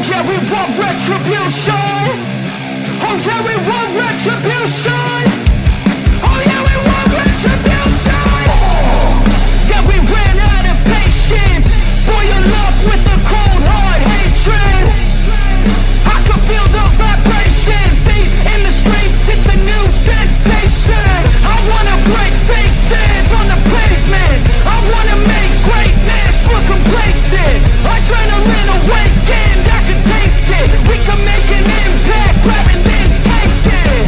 yeah, we want retribution. Oh yeah, we want retribution. Oh yeah, we want retribution. Yeah, we ran out of patience. Boil up with the cold hard hatred. I can feel the vibration. Feet in the streets, it's a new sensation. I wanna break faces on the pavement. I wanna make greatness look complacent. Adrenaline awakened, I can taste it. We can make an impact, grab and then take it.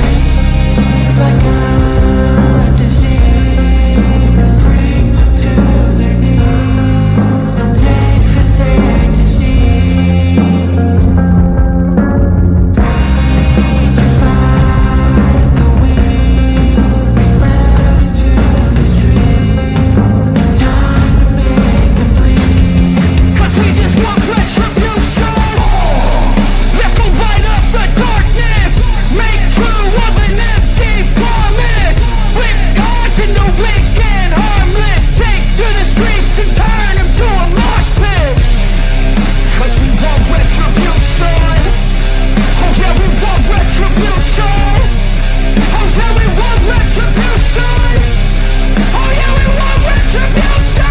Like a disease, bring them to their knees. No day for fantasy. Rage is like a wind, spread into the streets. It's time to make them bleed. 'Cause we just want retribution. Let's go light up the darkness. Make true of an empty promise. Flip cards in the weak and harmless. Take to the streets and turn them to a mosh pit. 'Cause we want retribution. Oh yeah, we want retribution. Oh yeah, we want retribution. Oh yeah, we want retribution.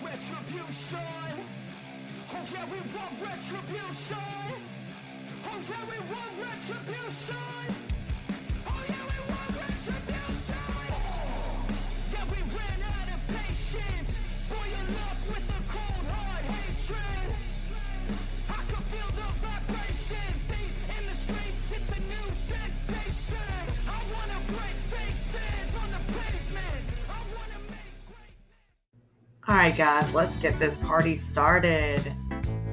Retribution. Oh yeah, we want retribution. Oh yeah, we want retribution. Oh yeah, we want retribution. Yeah, we ran out of patience. Boil up with the cold hard hatred. I can feel the vibration. Feet in the streets, it's a new sensation. I wanna break faces on the pavement. I wanna make All right, guys, let's get this party started.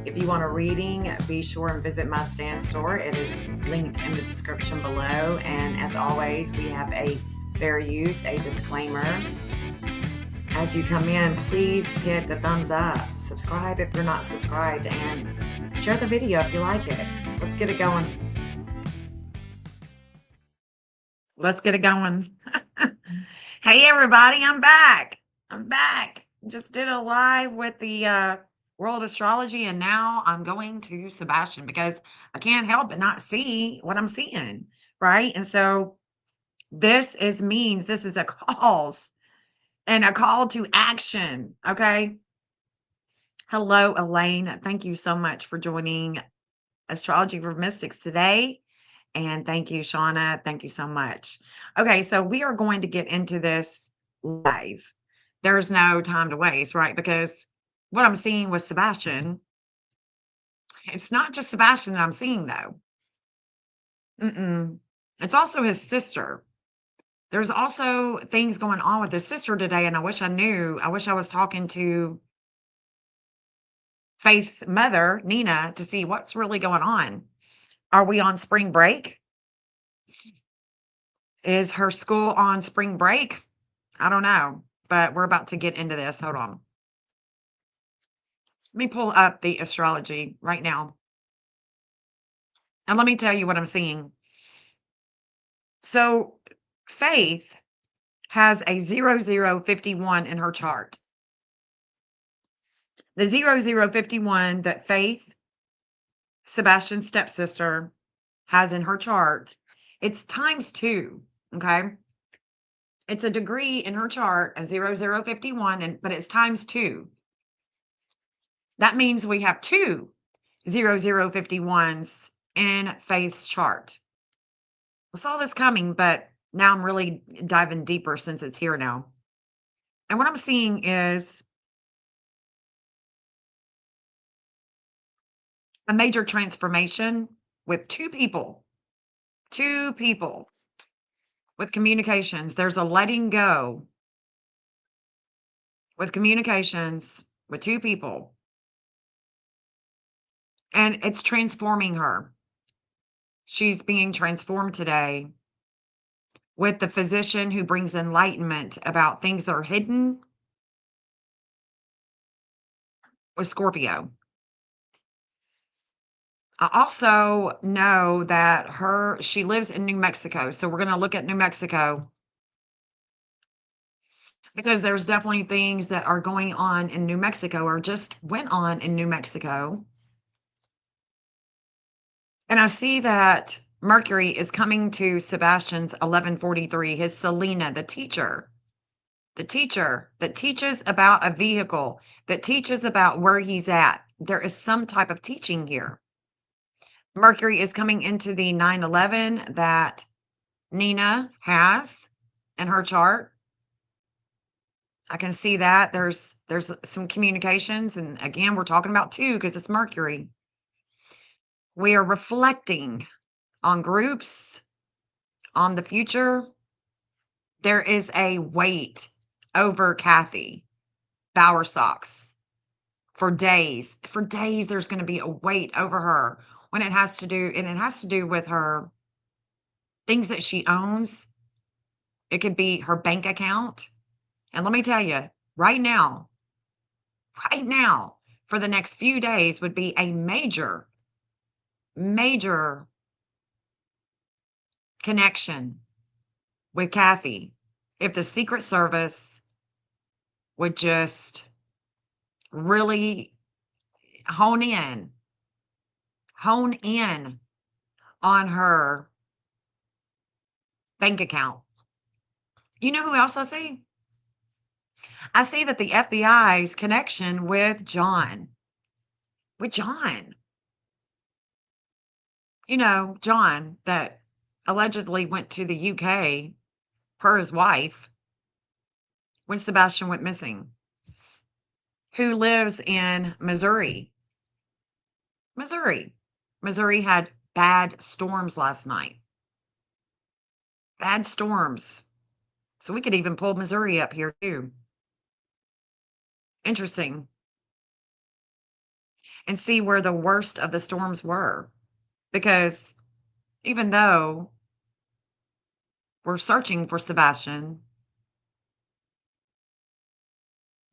If you want a reading, be sure and visit my stand store. It is linked in the description below. And as always, we have a fair use, a disclaimer. As you come in, please hit the thumbs up, subscribe if you're not subscribed, and share the video if you like it. Let's get it going. Let's get it going. Hey, everybody, I'm back. Just did a live with the World Astrology, and now I'm going to Sebastian because I can't help but not see what I'm seeing, right? And so this means this is a cause and a call to action, okay? Hello, Elaine. Thank you so much for joining Astrology for Mystics today. And thank you, Shauna. Thank you so much. Okay, so we are going to get into this live. There's no time to waste, right? Because what I'm seeing with Sebastian, it's not just Sebastian that I'm seeing, though. Mm-mm. It's also his sister. There's also things going on with his sister today, and I wish I knew. I wish I was talking to Faith's mother, Nina, to see what's really going on. Are we on spring break? Is her school on spring break? I don't know, but we're about to get into this. Hold on. Let me pull up the astrology right now. And let me tell you what I'm seeing. So, Faith has a 0051 in her chart. The 0051 that Faith, Sebastian's stepsister, has in her chart, it's times two. Okay. It's a degree in her chart, a 0051, but it's times two. That means we have two 0051s in Faith's chart. I saw this coming, but now I'm really diving deeper since it's here now. And what I'm seeing is a major transformation with two people with communications. There's a letting go with communications with two people, and it's transforming her. She's being transformed today with the physician who brings enlightenment about things that are hidden with Scorpio. I also know that she lives in New Mexico. So we're going to look at New Mexico because there's definitely things that are going on in New Mexico or just went on in New Mexico. And I see that Mercury is coming to Sebastian's 1143, his Selena, the teacher that teaches about a vehicle, that teaches about where he's at. There is some type of teaching here. Mercury is coming into the 911 that Nina has in her chart. I can see that there's some communications, and again, we're talking about two because it's Mercury. We are reflecting on groups, on the future. There is a weight over Kathy Bowersox for days. For days, there's going to be a weight over her when it has to do with her things that she owns. It could be her bank account. And let me tell you, right now, for the next few days would be a major, major connection with Kathy if the Secret Service would just really hone in on her bank account. You know who else I see? I see that the FBI's connection with John. With John. You know, John that allegedly went to the UK per his wife when Sebastian went missing, who lives in Missouri. Missouri had bad storms last night. Bad storms. So we could even pull Missouri up here too. Interesting. And see where the worst of the storms were. Because even though we're searching for Sebastian,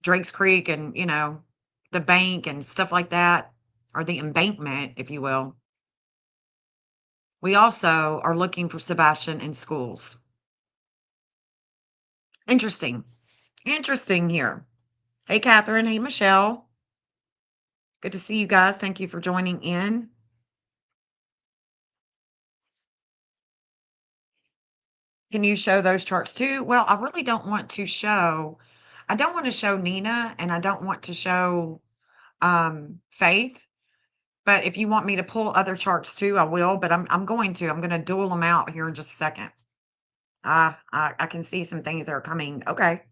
Drake's Creek and, the bank and stuff like that, or the embankment, if you will, we also are looking for Sebastian in schools. Interesting. Interesting here. Hey, Catherine. Hey, Michelle. Good to see you guys. Thank you for joining in. Can you show those charts too? Well, I really don't want to show. I don't want to show Nina and I don't want to show Faith. But if you want me to pull other charts too, I will. But I'm going to. I'm going to duel them out here in just a second. I can see some things that are coming. Okay.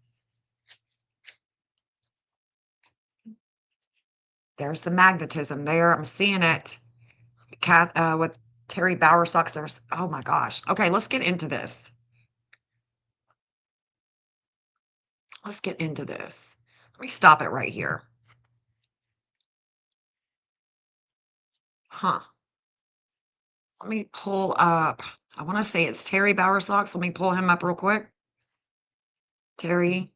There's the magnetism there. I'm seeing it with Terry Bowersox. There's, oh my gosh. Okay, let's get into this. Let's get into this. Let me stop it right here. Huh. Let me pull up. I want to say it's Terry Bowersox. Let me pull him up real quick. Terry.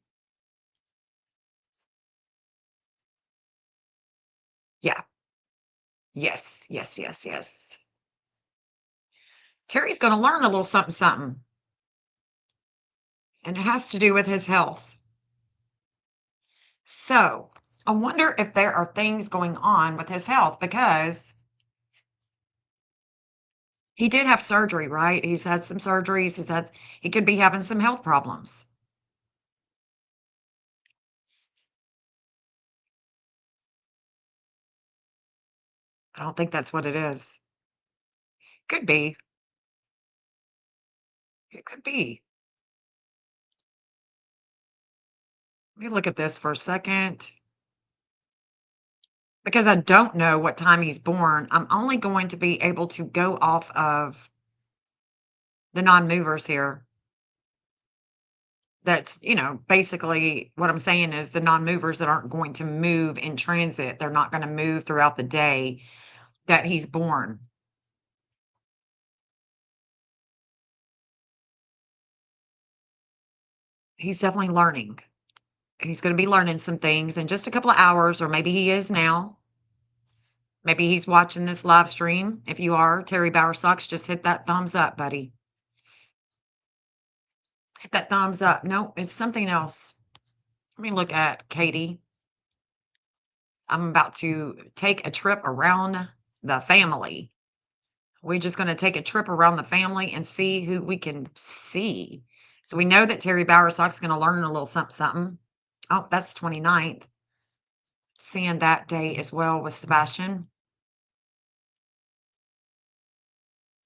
Yeah. Yes, yes, yes, yes. Terry's going to learn a little something, something, and it has to do with his health. So I wonder if there are things going on with his health because he did have surgery, right? He's had some surgeries. He could be having some health problems. I don't think that's what it is. Could be. It could be. Let me look at this for a second. Because I don't know what time he's born, I'm only going to be able to go off of the non-movers here. That's, basically what I'm saying is the non-movers that aren't going to move in transit. They're not going to move throughout the day that he's born. He's definitely learning. He's going to be learning some things in just a couple of hours, or maybe he is now. Maybe he's watching this live stream. If you are, Terry Bowersox, just hit that thumbs up, buddy. Hit that thumbs up. No, it's something else. Let me look at Katie. I'm about to take a trip around the family. We're just going to take a trip around the family and see who we can see. So we know that Terry Bowersox is going to learn a little something, something. Oh, that's 29th. Seeing that day as well with Sebastian.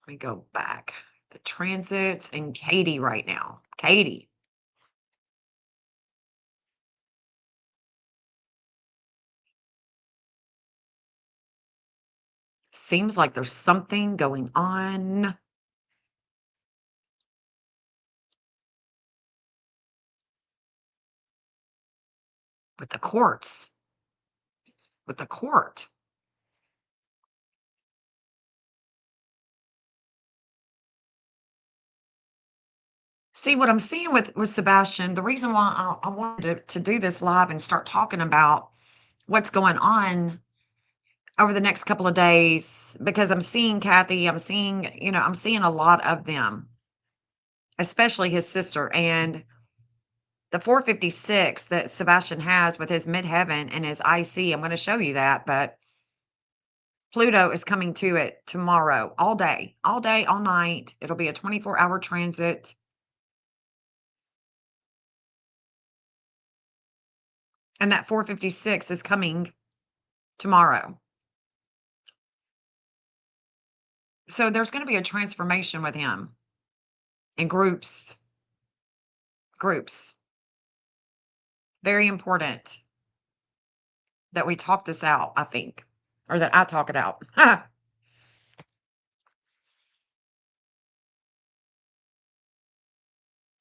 Let me go back. The transits and Katie right now. Katie. Seems like there's something going on with the courts. With the court. See what I'm seeing with Sebastian. The reason why I wanted to do this live and start talking about what's going on over the next couple of days, because I'm seeing Kathy, I'm seeing a lot of them, especially his sister, and the 456 that Sebastian has with his midheaven and his IC. I'm going to show you that, but Pluto is coming to it tomorrow, all day, all night. It'll be a 24-hour transit. And that 456 is coming tomorrow. So there's going to be a transformation with him in groups. Groups. Very important that we talk this out, I think, or that I talk it out.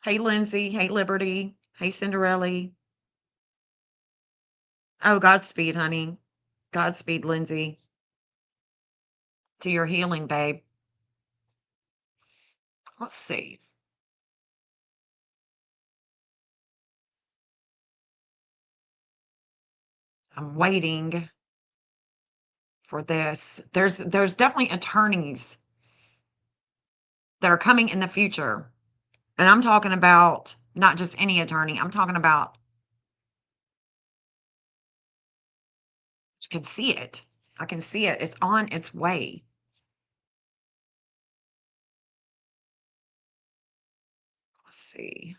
Hey, Lindsay. Hey, Liberty. Hey, Cinderella. Oh, Godspeed, honey. Godspeed, Lindsay, to your healing, babe. Let's see. I'm waiting for this. There's definitely attorneys that are coming in the future. And I'm talking about not just any attorney. I'm talking about, you can see it. I can see it. It's on its way. Let's see.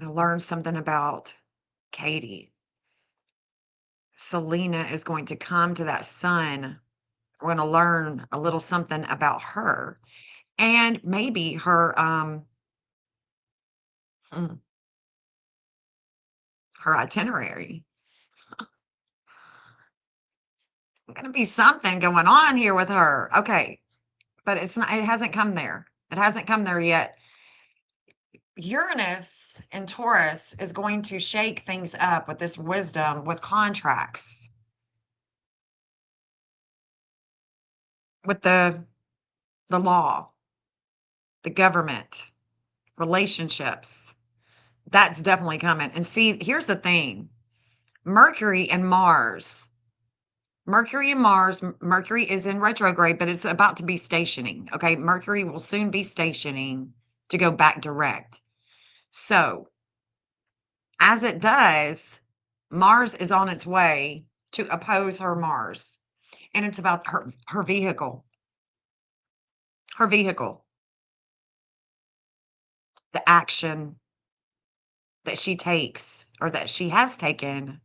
I learned something about Katie. Selena is going to come to that sun. We're going to learn a little something about her and maybe hmm, her itinerary. going to be something going on here with her. Okay. But it's not, it hasn't come there. It hasn't come there yet. Uranus in Taurus is going to shake things up with this wisdom, with contracts, with the law, the government, relationships. That's definitely coming. And see, here's the thing. Mercury and Mars. Mercury and Mars, Mercury is in retrograde, but it's about to be stationing. Okay. Mercury will soon be stationing to go back direct. So, as it does, Mars is on its way to oppose her Mars. And it's about her vehicle. Her vehicle. The action that she takes or that she has taken.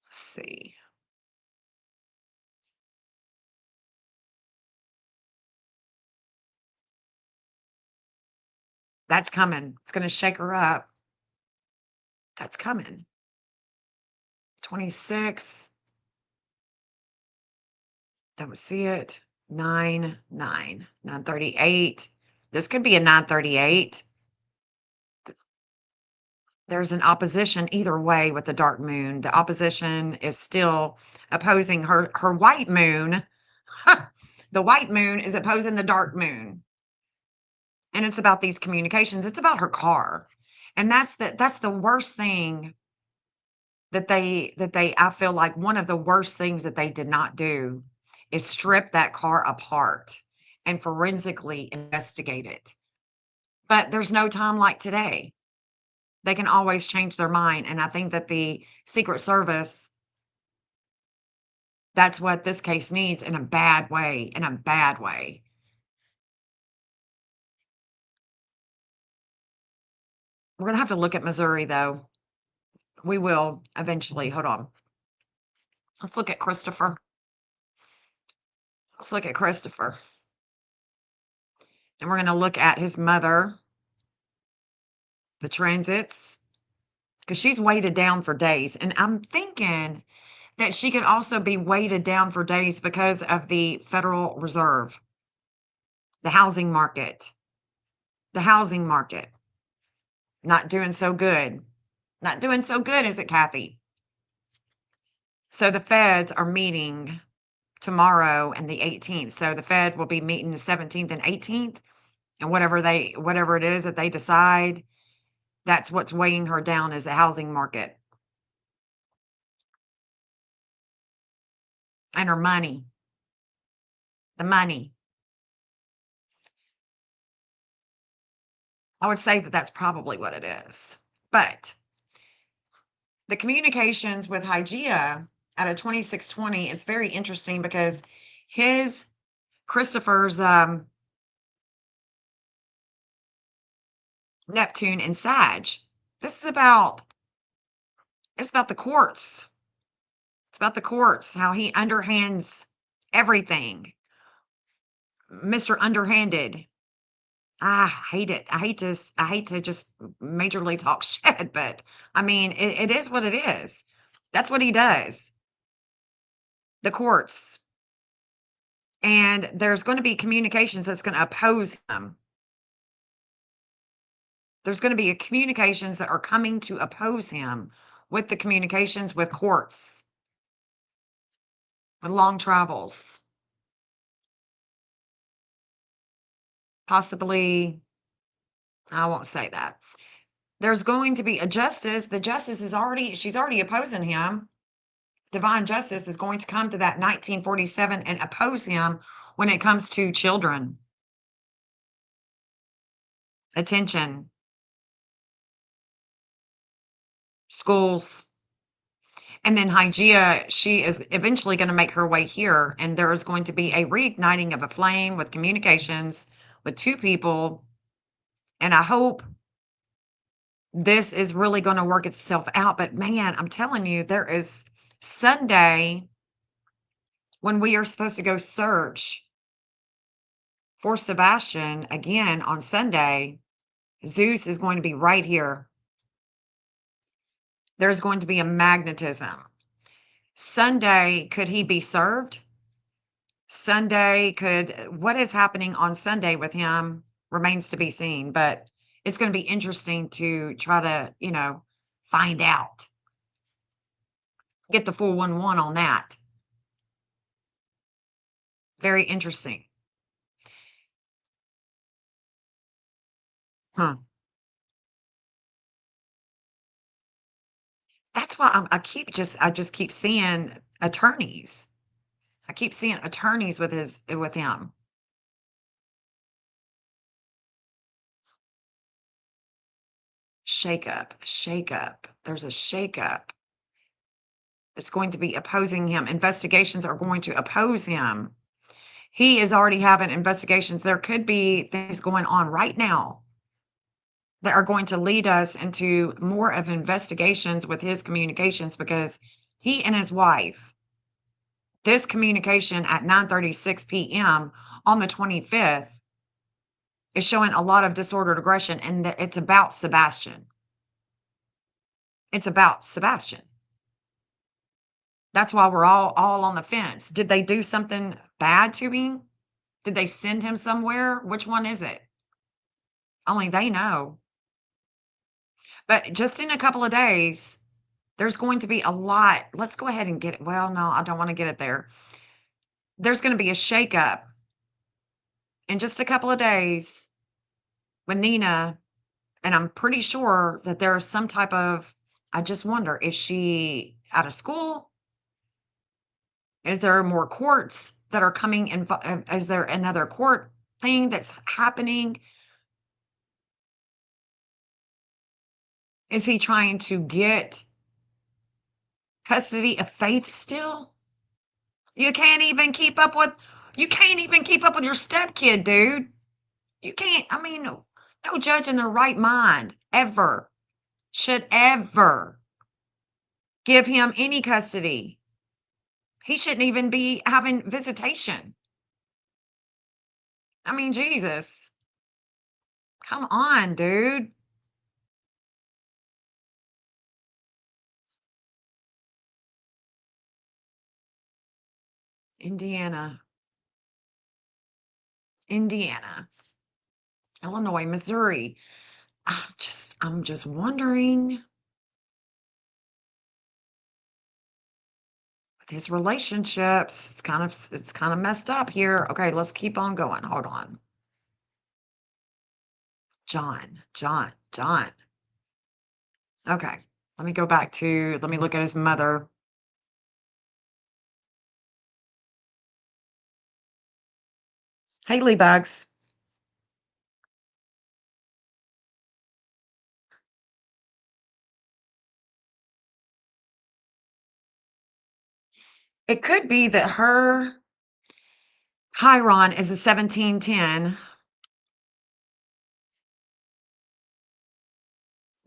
Let's see. That's coming. It's going to shake her up. That's coming. 26. Don't see it. 938. This could be a 938. There's an opposition either way with the dark moon. The opposition is still opposing her white moon. The white moon is opposing the dark moon. And it's about these communications. It's about her car. And that's the worst thing that they I feel like one of the worst things that they did not do is strip that car apart and forensically investigate it. But there's no time like today. They can always change their mind. And I think that the Secret Service, that's what this case needs in a bad way, in a bad way. We're going to have to look at Missouri, though. We will eventually. Hold on. Let's look at Christopher. Let's look at Christopher. And we're going to look at his mother, the transits, because she's weighted down for days. And I'm thinking that she could also be weighted down for days because of the Federal Reserve, the housing market. The housing market. Not doing so good. Not doing so good, is it, Kathy? So the feds are meeting tomorrow and the 18th. So the Fed will be meeting the 17th and 18th. And whatever it is that they decide, that's what's weighing her down is the housing market. And her money. The money. I would say that that's probably what it is. But the communications with Hygeia at a 2620 is very interesting because Christopher's Neptune and Sag. It's about the courts. It's about the courts, how he underhands everything. Mr. Underhanded. I hate it. I hate to just majorly talk shit, but I mean, it is what it is. That's what he does. The courts. And there's going to be communications that's going to oppose him. There's going to be communications that are coming to oppose him with the communications with courts, with long travels. Possibly, I won't say that. There's going to be a justice. The justice she's already opposing him. Divine justice is going to come to that 1947 and oppose him when it comes to children. Attention. Schools. And then Hygeia, she is eventually going to make her way here, and there is going to be a reigniting of a flame with communications with two people. And I hope this is really going to work itself out. But man, I'm telling you, there is Sunday when we are supposed to go search for Sebastian again on Sunday. Zeus is going to be right here. There's going to be a magnetism. Sunday, could he be served? Sunday could what is happening on Sunday with him remains to be seen, but it's gonna be interesting to try to, find out, get the 411 on that. Very interesting. Huh. That's why I just keep seeing attorneys. I keep seeing attorneys with him. Shake up. There's a shakeup. It's going to be opposing him. Investigations are going to oppose him. He is already having investigations. There could be things going on right now that are going to lead us into more of investigations with his communications because he and his wife, this communication at 9:36 p.m. on the 25th is showing a lot of disordered aggression, and it's about Sebastian. It's about Sebastian. That's why we're all on the fence. Did they do something bad to him? Did they send him somewhere? Which one is it? Only they know. But just in a couple of days, there's going to be a lot. Let's go ahead and get it. Well, no, I don't want to get it there. There's going to be a shakeup in just a couple of days with Nina, and I'm pretty sure that there's some type of. I just wonder, is she out of school? Is there more courts that are coming? Is there another court thing that's happening? Is he trying to get custody of Faith still? You can't even keep up with your stepkid, dude. You can't, I mean, no judge in their right mind ever should ever give him any custody. He shouldn't even be having visitation. I mean, Jesus. Come on, dude. Indiana, Indiana, Illinois, Missouri. I'm just wondering with his relationships, it's kind of messed up here. Okay, let's keep on going. Hold on. John. Okay. Let me look at his mother. Haley Bugs. It could be that her Chiron is a 1710.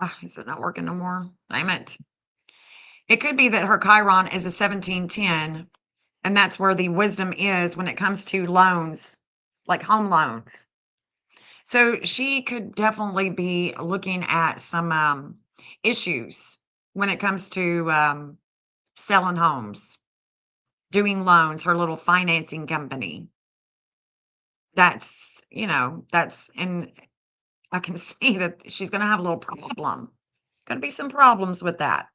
Ah, is it not working no more? Damn it. It could be that her Chiron is a 1710, and that's where the wisdom is when it comes to loans, like home loans. So she could definitely be looking at some issues when it comes to selling homes, doing loans, her little financing company. And I can see that she's going to have a little problem. Going to be some problems with that.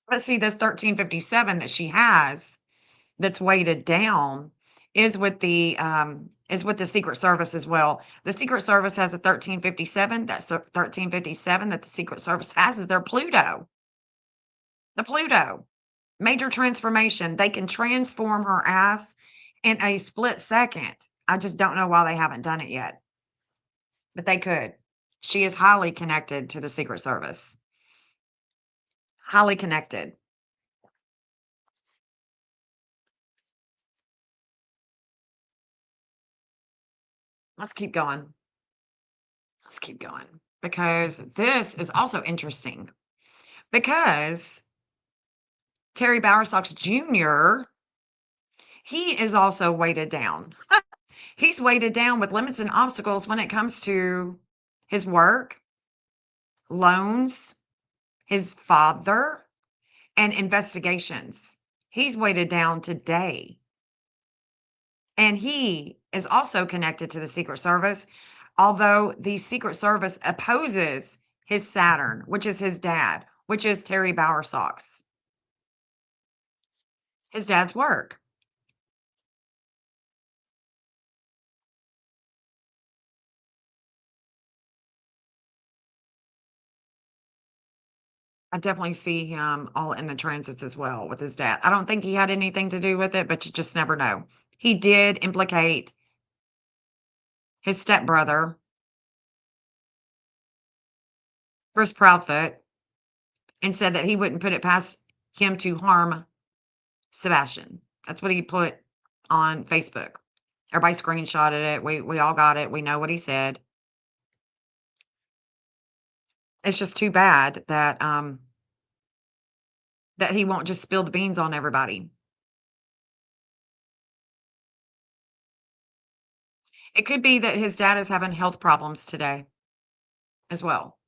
But see, this 1357 that she has that's weighted down is with the Secret Service as well. The Secret Service has a 1357. That's 1357 that the Secret Service has is their Pluto. The Pluto. Major transformation. They can transform her ass in a split second. I just don't know why they haven't done it yet. But they could. She is highly connected to the Secret Service. Highly connected. Let's keep going. Let's keep going because this is also interesting because Terry Bowersox Jr., he is also weighted down. He's weighted down with limits and obstacles when it comes to his work, loans. his father, and investigations. He's weighted down today. And he is also connected to the Secret Service, although the Secret Service opposes his Saturn, which is his dad, which is Terry Bowersox, his dad's work. I definitely see him all in the transits as well with his dad. I don't think he had anything to do with it, but you just never know. He did implicate his stepbrother, Chris Proudfoot, and said that he wouldn't put it past him to harm Sebastian. That's what he put on Facebook. Everybody screenshotted it. We all got it. We know what he said. It's just too bad that that he won't just spill the beans on everybody. It could be that his dad is having health problems today as well.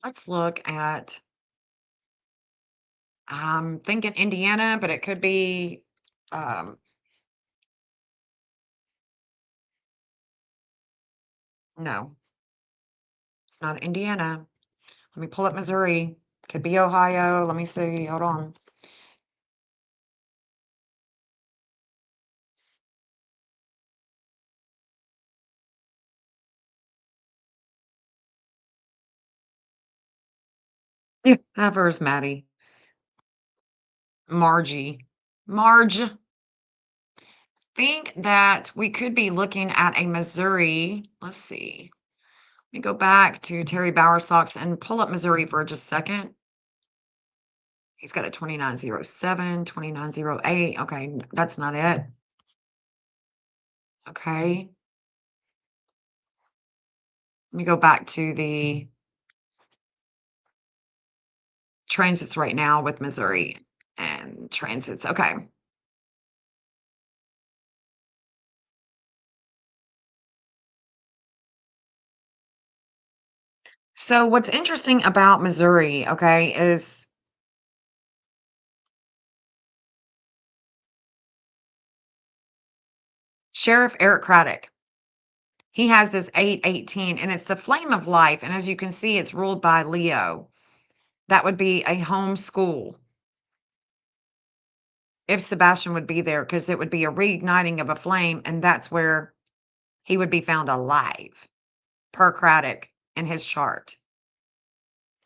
Let's look at I'm thinking Indiana, but it could be um no, it's not Indiana. Let me pull up Missouri. Could be Ohio. Let me see. Hold on. Yeah, whoever's Maddie. Margie. Marge. Think that we could be looking at a Missouri. Let's see. Let me go back to Terry Bowersox and pull up Missouri for just a second. He's got a 2907, 2908. Okay, that's not it. Okay. Let me go back to the transits right now with Missouri and transits. Okay. So what's interesting about Missouri, okay, is Sheriff Eric Craddock. He has this 818 and it's the flame of life. And as you can see, it's ruled by Leo. That would be a home school if Sebastian would be there, because it would be a reigniting of a flame. And that's where he would be found alive per Craddock in his chart.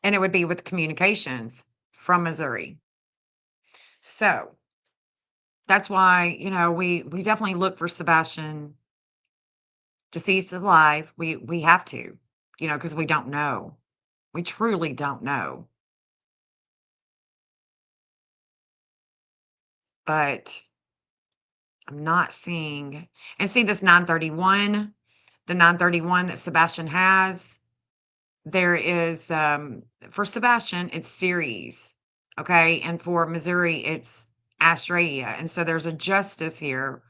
And it would be with communications from Missouri. So that's why, we definitely look for Sebastian to see he's alive. We have to, because we don't know. We truly don't know. But I'm not seeing and see this 931, the 931 that Sebastian has. There is for Sebastian, it's Ceres. Okay. And for Missouri, it's Astraea. And so there's a justice here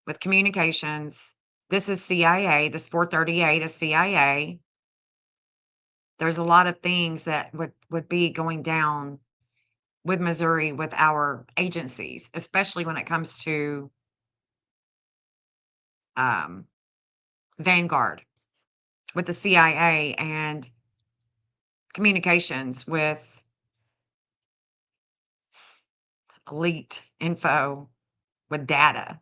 with communications. This is CIA. This 438 is CIA. There's a lot of things that would be going down with Missouri with our agencies, especially when it comes to um, Vanguard, with the CIA and communications with elite info with data.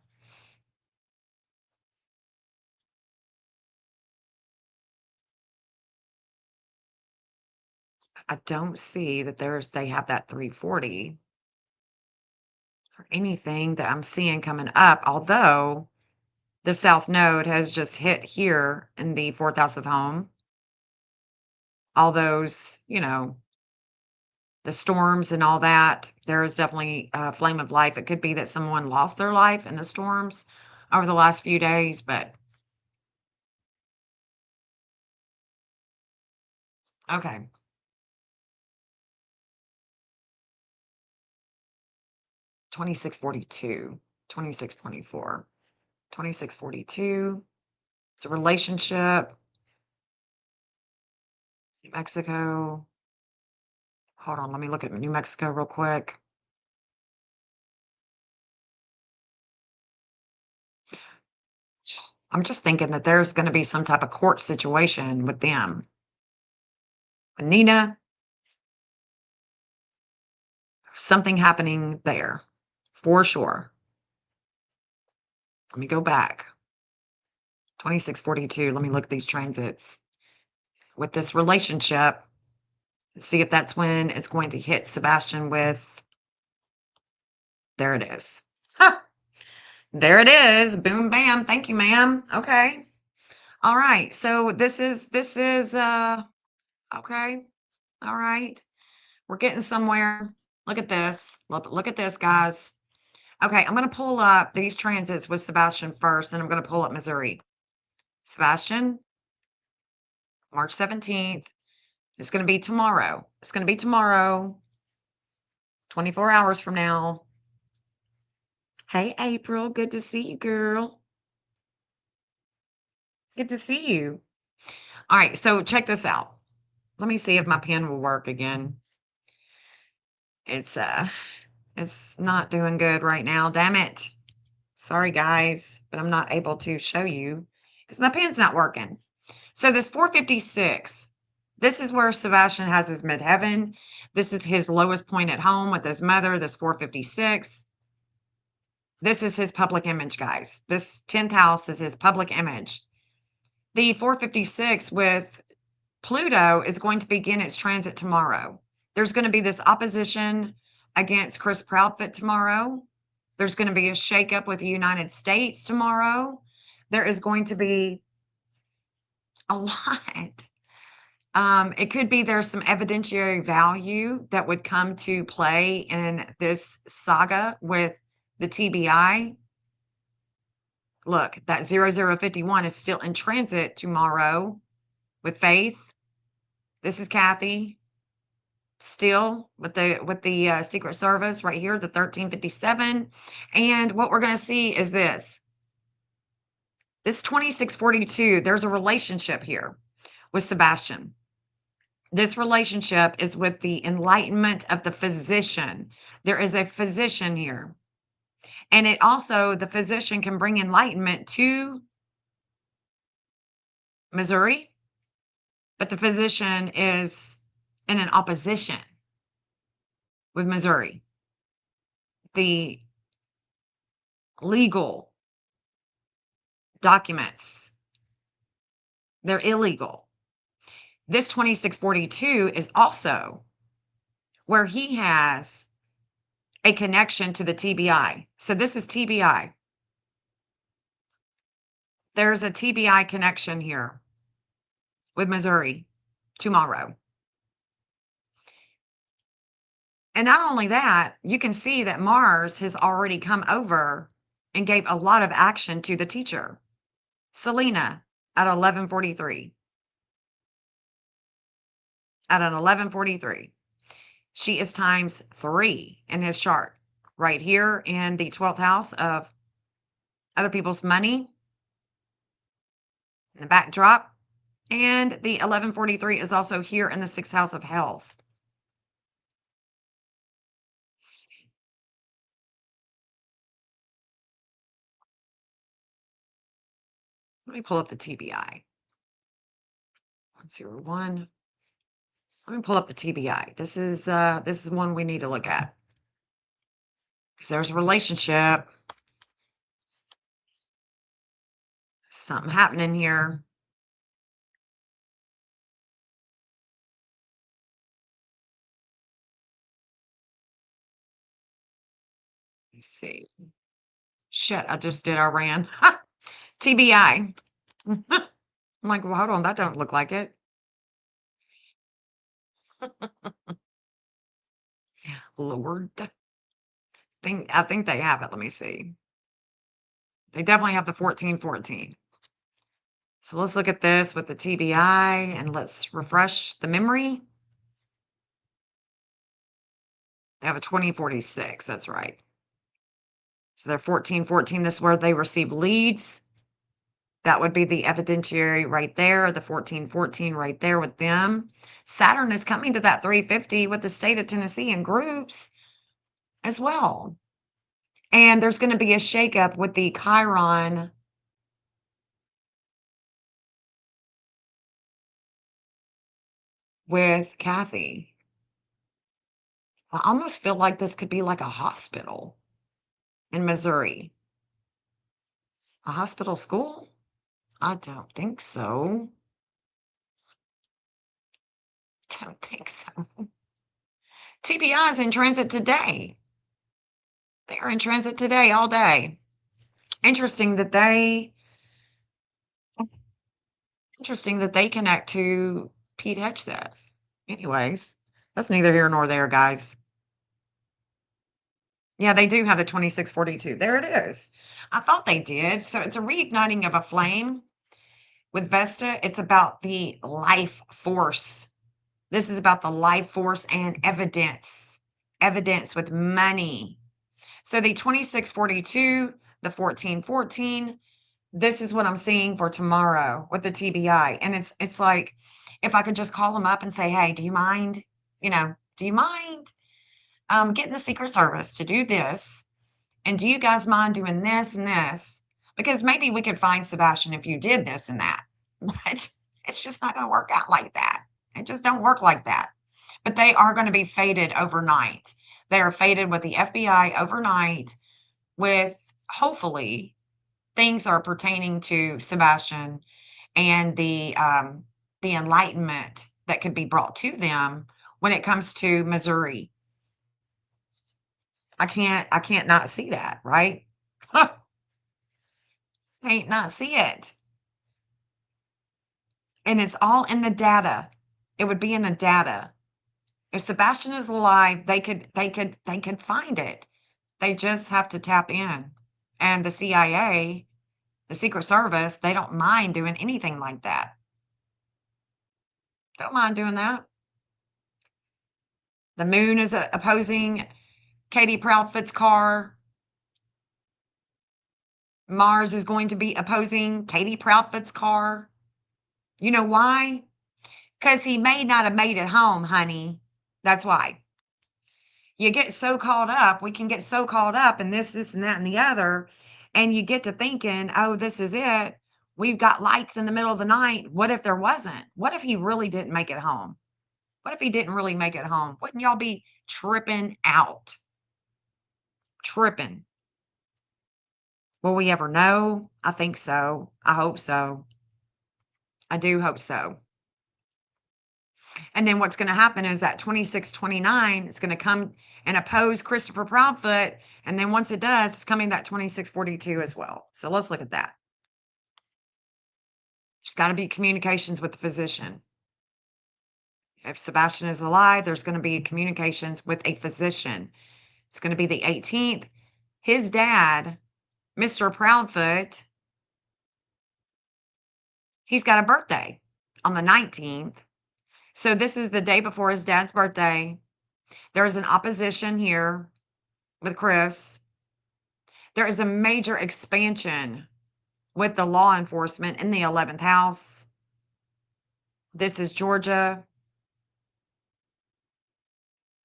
I don't see that they have that 340 or anything that I'm seeing coming up, although the South Node has just hit here in the fourth house of home. All those, the storms and all that, there is definitely a flame of life. It could be that someone lost their life in the storms over the last few days, but okay. 2642, 2624. 2642. It's a relationship. New Mexico. Hold on, let me look at New Mexico real quick. I'm just thinking that there's going to be some type of court situation with them. Nina, something happening there for sure. Let me go back. 2642. Let me look at these transits with this relationship. See if that's when it's going to hit Sebastian with. There it is. Ha! There it is. Boom, bam. Thank you, ma'am. Okay. All right. So this is okay. All right. We're getting somewhere. Look at this. Look at this, guys. Okay, I'm going to pull up these transits with Sebastian first, and I'm going to pull up Missouri. Sebastian, March 17th. It's going to be tomorrow. It's going to be tomorrow, 24 hours from now. Hey, April. Good to see you, girl. Good to see you. All right, so check this out. Let me see if my pen will work again. It's not doing good right now. Damn it. Sorry, guys, but I'm not able to show you because my pen's not working. So this 456, this is where Sebastian has his midheaven. This is his lowest point at home with his mother, this 456. This is his public image, guys. This 10th house is his public image. The 456 with Pluto is going to begin its transit tomorrow. There's going to be this opposition against Chris Proudfoot tomorrow. There's going to be a shakeup with the United States tomorrow. There is going to be a lot. It could be there's some evidentiary value that would come to play in this saga with the TBI. Look, that 0051 is still in transit tomorrow with Faith. This is Kathy. Still with the Secret Service right here, the 1357. And what we're going to see is this 2642, there's a relationship here with Sebastian. This relationship is with the enlightenment of the physician. There is a physician here. And it also, the physician can bring enlightenment to Missouri, but the physician is in an opposition with Missouri. The legal documents, they're illegal. This 2642 is also where he has a connection to the TBI. So this is TBI. There's a TBI connection here with Missouri tomorrow. And not only that, you can see that Mars has already come over and gave a lot of action to the teacher, Selena, at 1143. At an 1143. She is times 3 in his chart. Right here in the 12th house of other people's money. In the backdrop. And the 1143 is also here in the 6th house of health. Let me pull up the TBI. 101. Let me pull up the TBI. This is one we need to look at. Because there's a relationship. Something happening here. Let's see. Shit, I just did. I ran. TBI. I'm like, well, hold on. That don't look like it. Lord. I think they have it. Let me see. They definitely have the 1414. So let's look at this with the TBI and let's refresh the memory. They have a 2046. That's right. So they're 1414. This is where they receive leads. That would be the evidentiary right there, the 1414 right there with them. Saturn is coming to that 350 with the state of Tennessee in groups as well. And there's going to be a shakeup with the Chiron with Kathy. I almost feel like this could be like a hospital in Missouri. A hospital school? I don't think so. Don't think so. TBI is in transit today. They are in transit today all day. Interesting that they connect to Pete Hedgeseth. Anyways, that's neither here nor there, guys. Yeah, they do have the 2642. There it is. I thought they did. So it's a reigniting of a flame with Vesta. It's about the life force. This is about the life force and evidence. Evidence with money. So the 2642, the 1414, this is what I'm seeing for tomorrow with the TBI. And it's like, if I could just call them up and say, hey, do you mind, do you mind getting the Secret Service to do this? And do you guys mind doing this and this? Because maybe we could find Sebastian if you did this and that. But it's just not going to work out like that. It just don't work like that. But they are going to be faded overnight. They are faded with the FBI overnight with hopefully things that are pertaining to Sebastian and the enlightenment that could be brought to them when it comes to Missouri. I can't not see that, right? Can't not see it. And it's all in the data. It would be in the data. If Sebastian is alive, they could find it. They just have to tap in. And the CIA, the Secret Service, they don't mind doing anything like that. Don't mind doing that. The moon is opposing Katie Proudfoot's car. Mars is going to be opposing Katie Proudfoot's car. You know why? Because he may not have made it home, honey. That's why. You get so caught up. We can get so caught up in this, and that, and the other. And you get to thinking, oh, this is it. We've got lights in the middle of the night. What if there wasn't? What if he really didn't make it home? What if he didn't really make it home? Wouldn't y'all be tripping out? Tripping. Will we ever know? I think so. I hope so. I do hope so. And then what's going to happen is that 2629 is going to come and oppose Christopher Proudfoot. And then once it does, it's coming that 2642 as well. So let's look at that. There's got to be communications with the physician. If Sebastian is alive, there's going to be communications with a physician. It's going to be the 18th. His dad, Mr. Proudfoot, he's got a birthday on the 19th. So this is the day before his dad's birthday. There's an opposition here with Chris. There is a major expansion with the law enforcement in the 11th house. This is Georgia.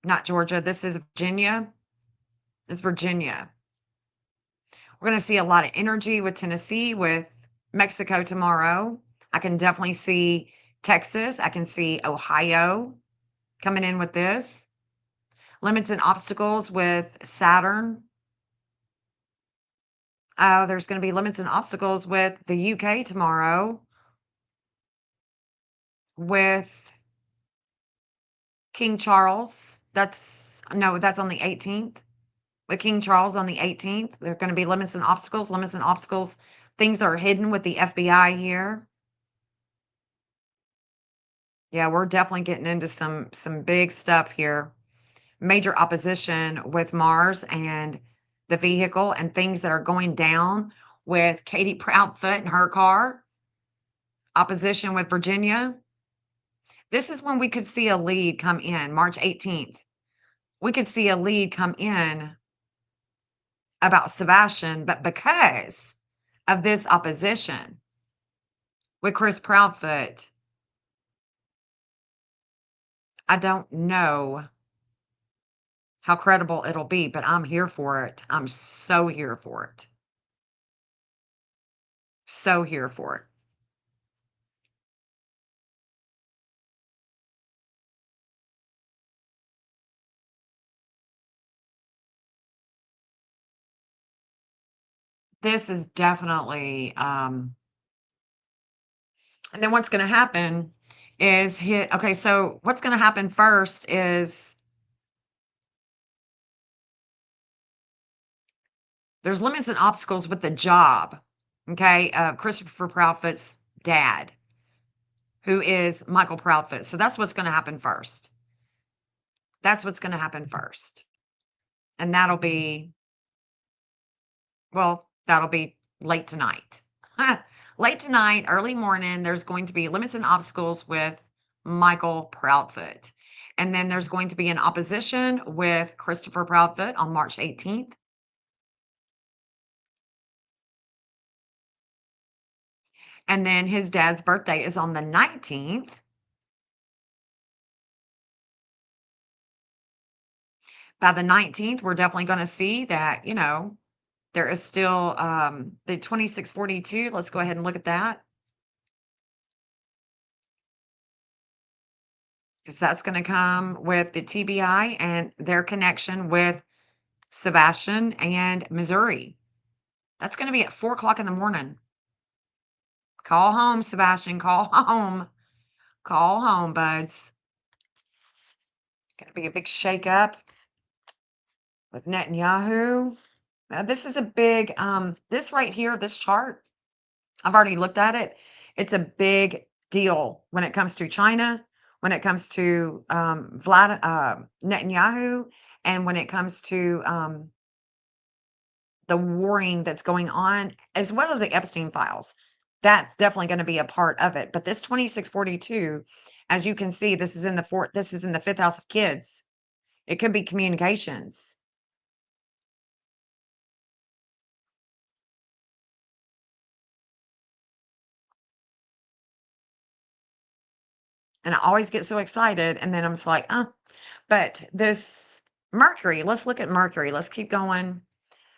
Not Georgia. This is Virginia. It's Virginia. We're going to see a lot of energy with Tennessee, with Mexico tomorrow. I can definitely see Texas. I can see Ohio coming in with this. Limits and obstacles with Saturn. There's going to be limits and obstacles with the UK tomorrow. With King Charles. That's on the 18th. With King Charles on the 18th. There are going to be limits and obstacles. Things that are hidden with the FBI here. Yeah, we're definitely getting into some big stuff here. Major opposition with Mars and the vehicle and things that are going down with Katie Proudfoot and her car. Opposition with Virginia. This is when we could see a lead come in, March 18th. We could see a lead come in about Sebastian, but because of this opposition with Chris Proudfoot, I don't know how credible it'll be, but I'm here for it. I'm so here for it. So here for it. This is definitely, and then what's going to happen is okay, so what's going to happen first is there's limits and obstacles with the job, okay, Christopher Proudfoot's dad, who is Michael Proudfoot. So that's what's going to happen first. That's what's going to happen first. And that'll be late tonight. Late tonight, early morning, there's going to be limits and obstacles with Michael Proudfoot. And then there's going to be an opposition with Christopher Proudfoot on March 18th. And then his dad's birthday is on the 19th. By the 19th, we're definitely going to see that, there is still the 2642. Let's go ahead and look at that, because that's going to come with the TBI and their connection with Sebastian and Missouri. That's going to be at 4 o'clock in the morning. Call home, Sebastian. Call home. Call home, buds. Going to be a big shakeup with Netanyahu. This is a big, this right here, this chart, I've already looked at it. It's a big deal when it comes to China, when it comes to Netanyahu, and when it comes to the warring that's going on, as well as the Epstein files. That's definitely going to be a part of it. But this 2642, as you can see, this is in the fifth house of kids. It could be communications. And I always get so excited, and then I'm just like, but this Mercury, let's look at Mercury. Let's keep going,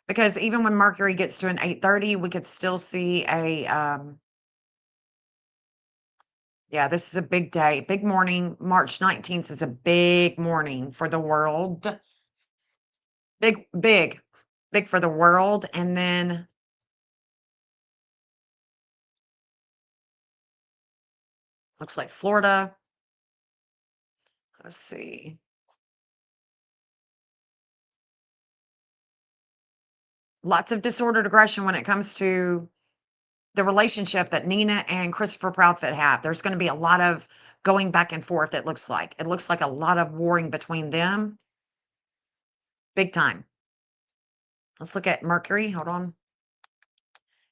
because even when Mercury gets to an 8:30, we could still see yeah, this is a big day, big morning. March 19th is a big morning for the world. Big, big, big for the world. And then looks like Florida. Let's see. Lots of disordered aggression when it comes to the relationship that Nina and Christopher Proudfoot have. There's going to be a lot of going back and forth, it looks like. It looks like a lot of warring between them. Big time. Let's look at Mercury. Hold on.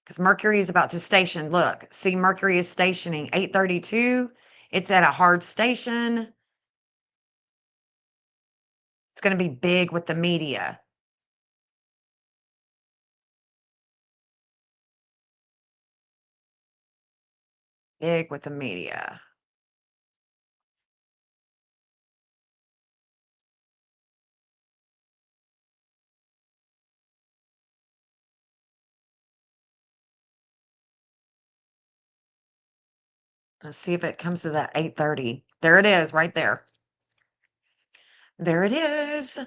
Because Mercury is about to station. Look, see, Mercury is stationing 8:32. It's at a hard station. It's going to be big with the media. Big with the media. Let's see if it comes to that 8:30. There it is, right there. There it is.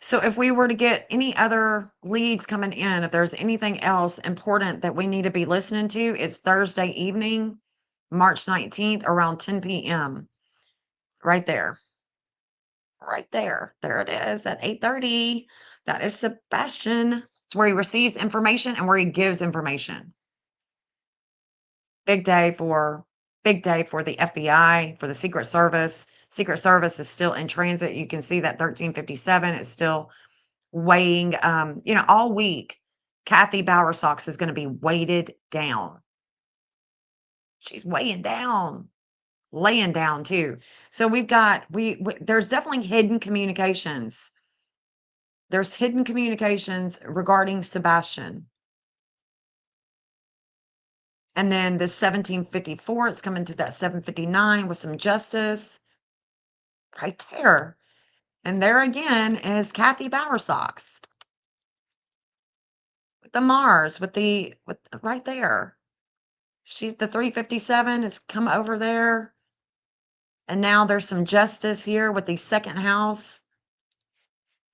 So if we were to get any other leads coming in, if there's anything else important that we need to be listening to, it's Thursday evening, March 19th, around 10 p.m. Right there. Right there. There it is at 8:30. That is Sebastian. It's where he receives information and where he gives information. Big day for the FBI, for the Secret Service. Secret Service is still in transit. You can see that 1357 is still weighing, all week. Kathy Bowersox is going to be weighted down. She's weighing down, laying down too. So we've got, there's definitely hidden communications There's hidden communications regarding Sebastian. And then the 1754, it's coming to that 759 with some justice right there. And there again is Kathy Bowersox with the Mars, with right there. She's the 357 has come over there. And now there's some justice here with the second house,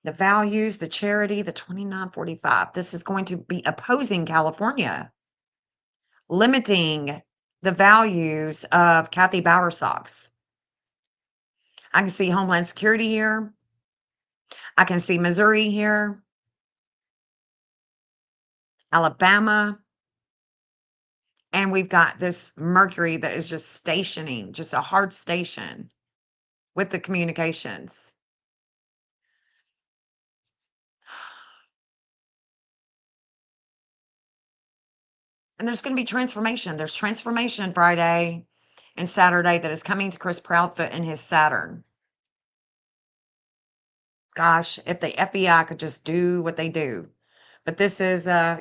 the values, the charity, the 2945. This is going to be opposing California, limiting the values of Kathy Bowersox. I can see Homeland Security here. I can see Missouri here, Alabama. And we've got this Mercury that is just stationing, just a hard station with the communications. And there's going to be transformation. There's transformation Friday and Saturday that is coming to Chris Proudfoot in his Saturn. Gosh, if the FBI could just do what they do. But this is, I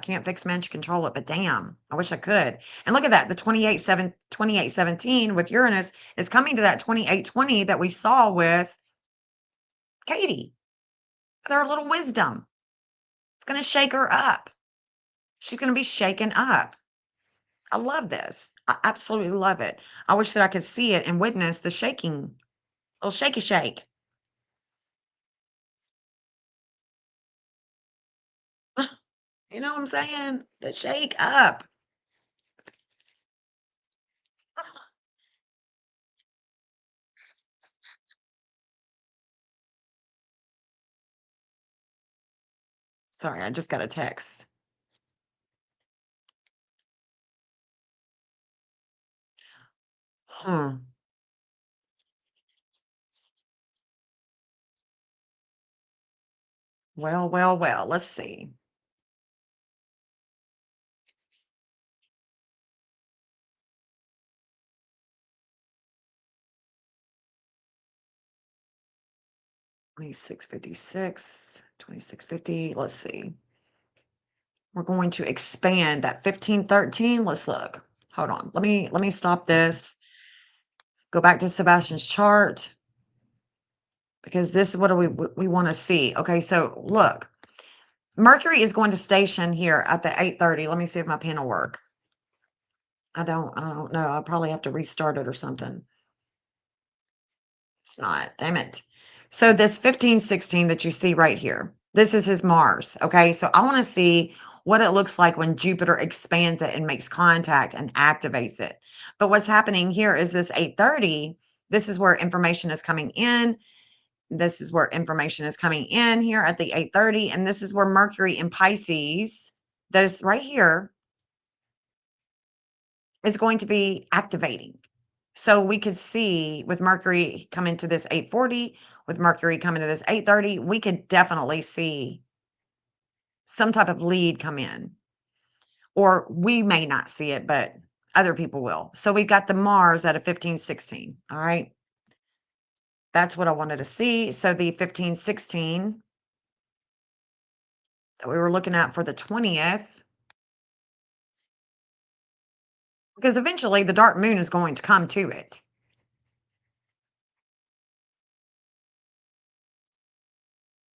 can't fix man, control it, but damn, I wish I could. And look at that. The 2817 with Uranus is coming to that 2820 that we saw with Katie. Their little wisdom. It's going to shake her up. She's going to be shaken up. I love this. I absolutely love it. I wish that I could see it and witness the shaking, little shaky shake. You know what I'm saying? The shake up. Sorry, I just got a text. Huh. Well, well, well. Let's see. $26.56, Let's see. We're going to expand that 1513. Let's look. Hold on. Let me stop this. Go back to Sebastian's chart because this is what we want to see. Okay, so look. Mercury is going to station here at the 8:30. Let me see if my pen will work. I don't know. I'll probably have to restart it or something. It's not. Damn it. So this 1516 that you see right here, this is his Mars. Okay. So I want to see what it looks like when Jupiter expands it and makes contact and activates it. But what's happening here is this 8:30. This is where information is coming in. This is where information is coming in here at the 8:30. And this is where Mercury in Pisces, that is right here, is going to be activating. So we could see with Mercury coming to this 8:40, with Mercury coming to this 8:30, we could definitely see some type of lead come in. Or we may not see it, but other people will. So we've got the Mars at a 1516. All right. That's what I wanted to see. So the 1516 that we were looking at for the 20th, because eventually the dark moon is going to come to it.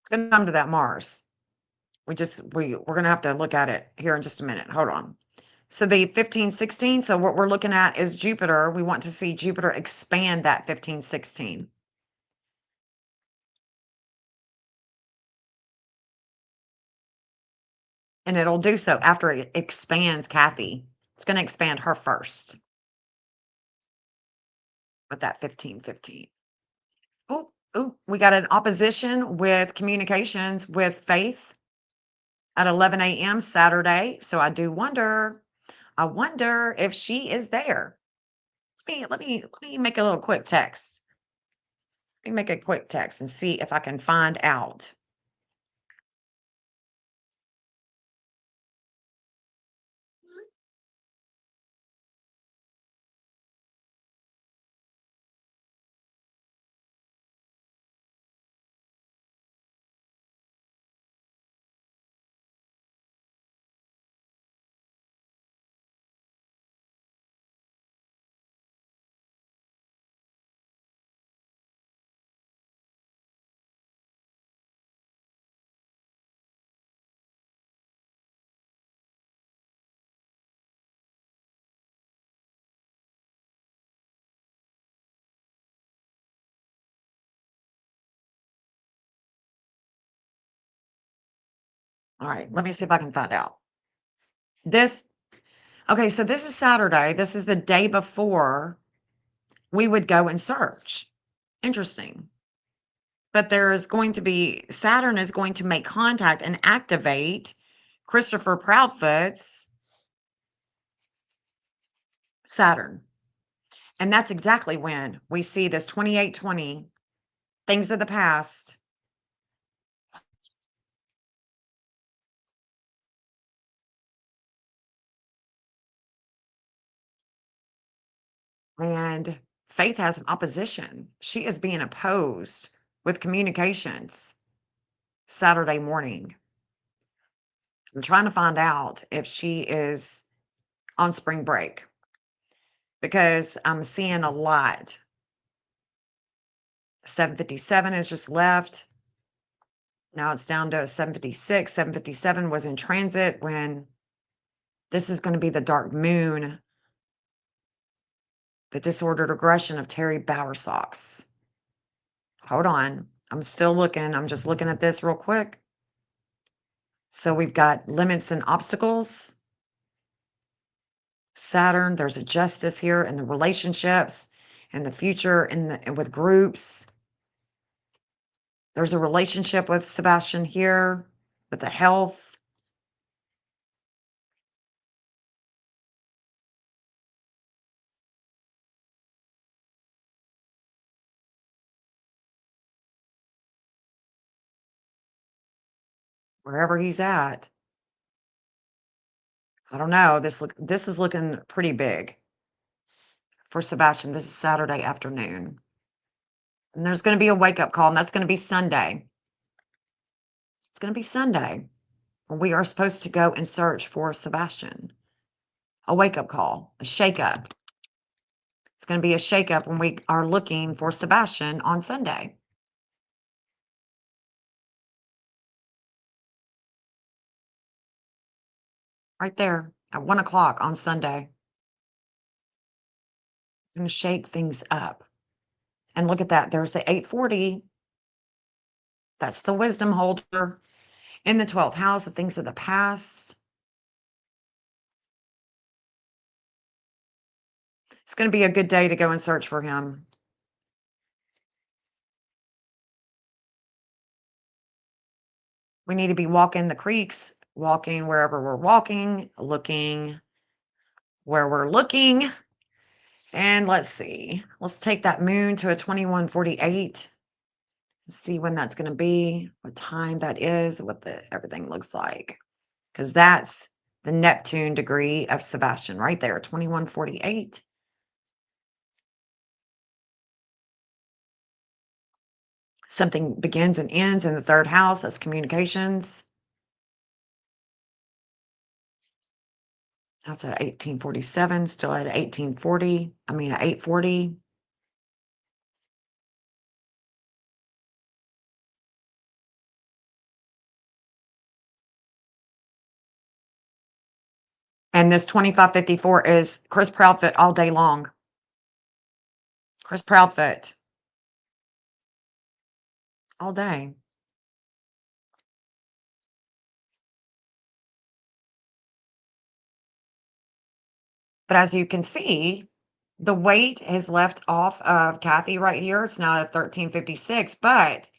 It's going to come to that Mars. We're going to have to look at it here in just a minute. Hold on. So the 1516, so what we're looking at is Jupiter. We want to see Jupiter expand that 1516. And it'll do so after it expands Kathy. It's going to expand her first with that 1515. Oh, we got an opposition with communications with Faith at 11 a.m. Saturday. So I wonder if she is there. Let me make a little quick text. Let me make a quick text and see if I can find out. All right, let me see if I can find out. This Okay, so this is Saturday. This is the day before we would go and search. Interesting. But there's going to be Saturn is going to make contact and activate Christopher Proudfoot's Saturn. And that's exactly when we see this 2820 things of the past. And Faith has an opposition. She is being opposed with communications Saturday morning. I'm trying to find out if she is on spring break because I'm seeing a lot. 757 is just left. Now it's down to 756. 757 was in transit when this is going to be the dark moon, the disordered aggression of Terry Bowersox. Hold on. I'm still looking. I'm just looking at this real quick. So we've got limits and obstacles. Saturn, there's a justice here in the relationships and the future with groups. There's a relationship with Sebastian here with the health. Wherever he's at. I don't know. This is looking pretty big for Sebastian. This is Saturday afternoon. And there's going to be a wake-up call, and that's going to be Sunday. It's going to be Sunday when we are supposed to go and search for Sebastian. A wake-up call, a shake-up. It's going to be a shake-up when we are looking for Sebastian on Sunday. Right there at 1 o'clock on Sunday. Going to shake things up. And look at that. There's the 840. That's the wisdom holder in the 12th house, the things of the past. It's going to be a good day to go and search for him. We need to be walking the creeks, walking wherever we're walking, looking where we're looking. And let's see. Let's take that moon to a 2148. See when that's going to be, what time that is, what everything looks like. Because that's the Neptune degree of Sebastian right there, 2148. Something begins and ends in the third house. That's communications. That's at 1847, still at 1840. I mean, at 840. And this 2554 is Chris Proudfoot all day long. Chris Proudfoot. All day. But as you can see, the weight has left off of Kathy right here. It's now at 1356, but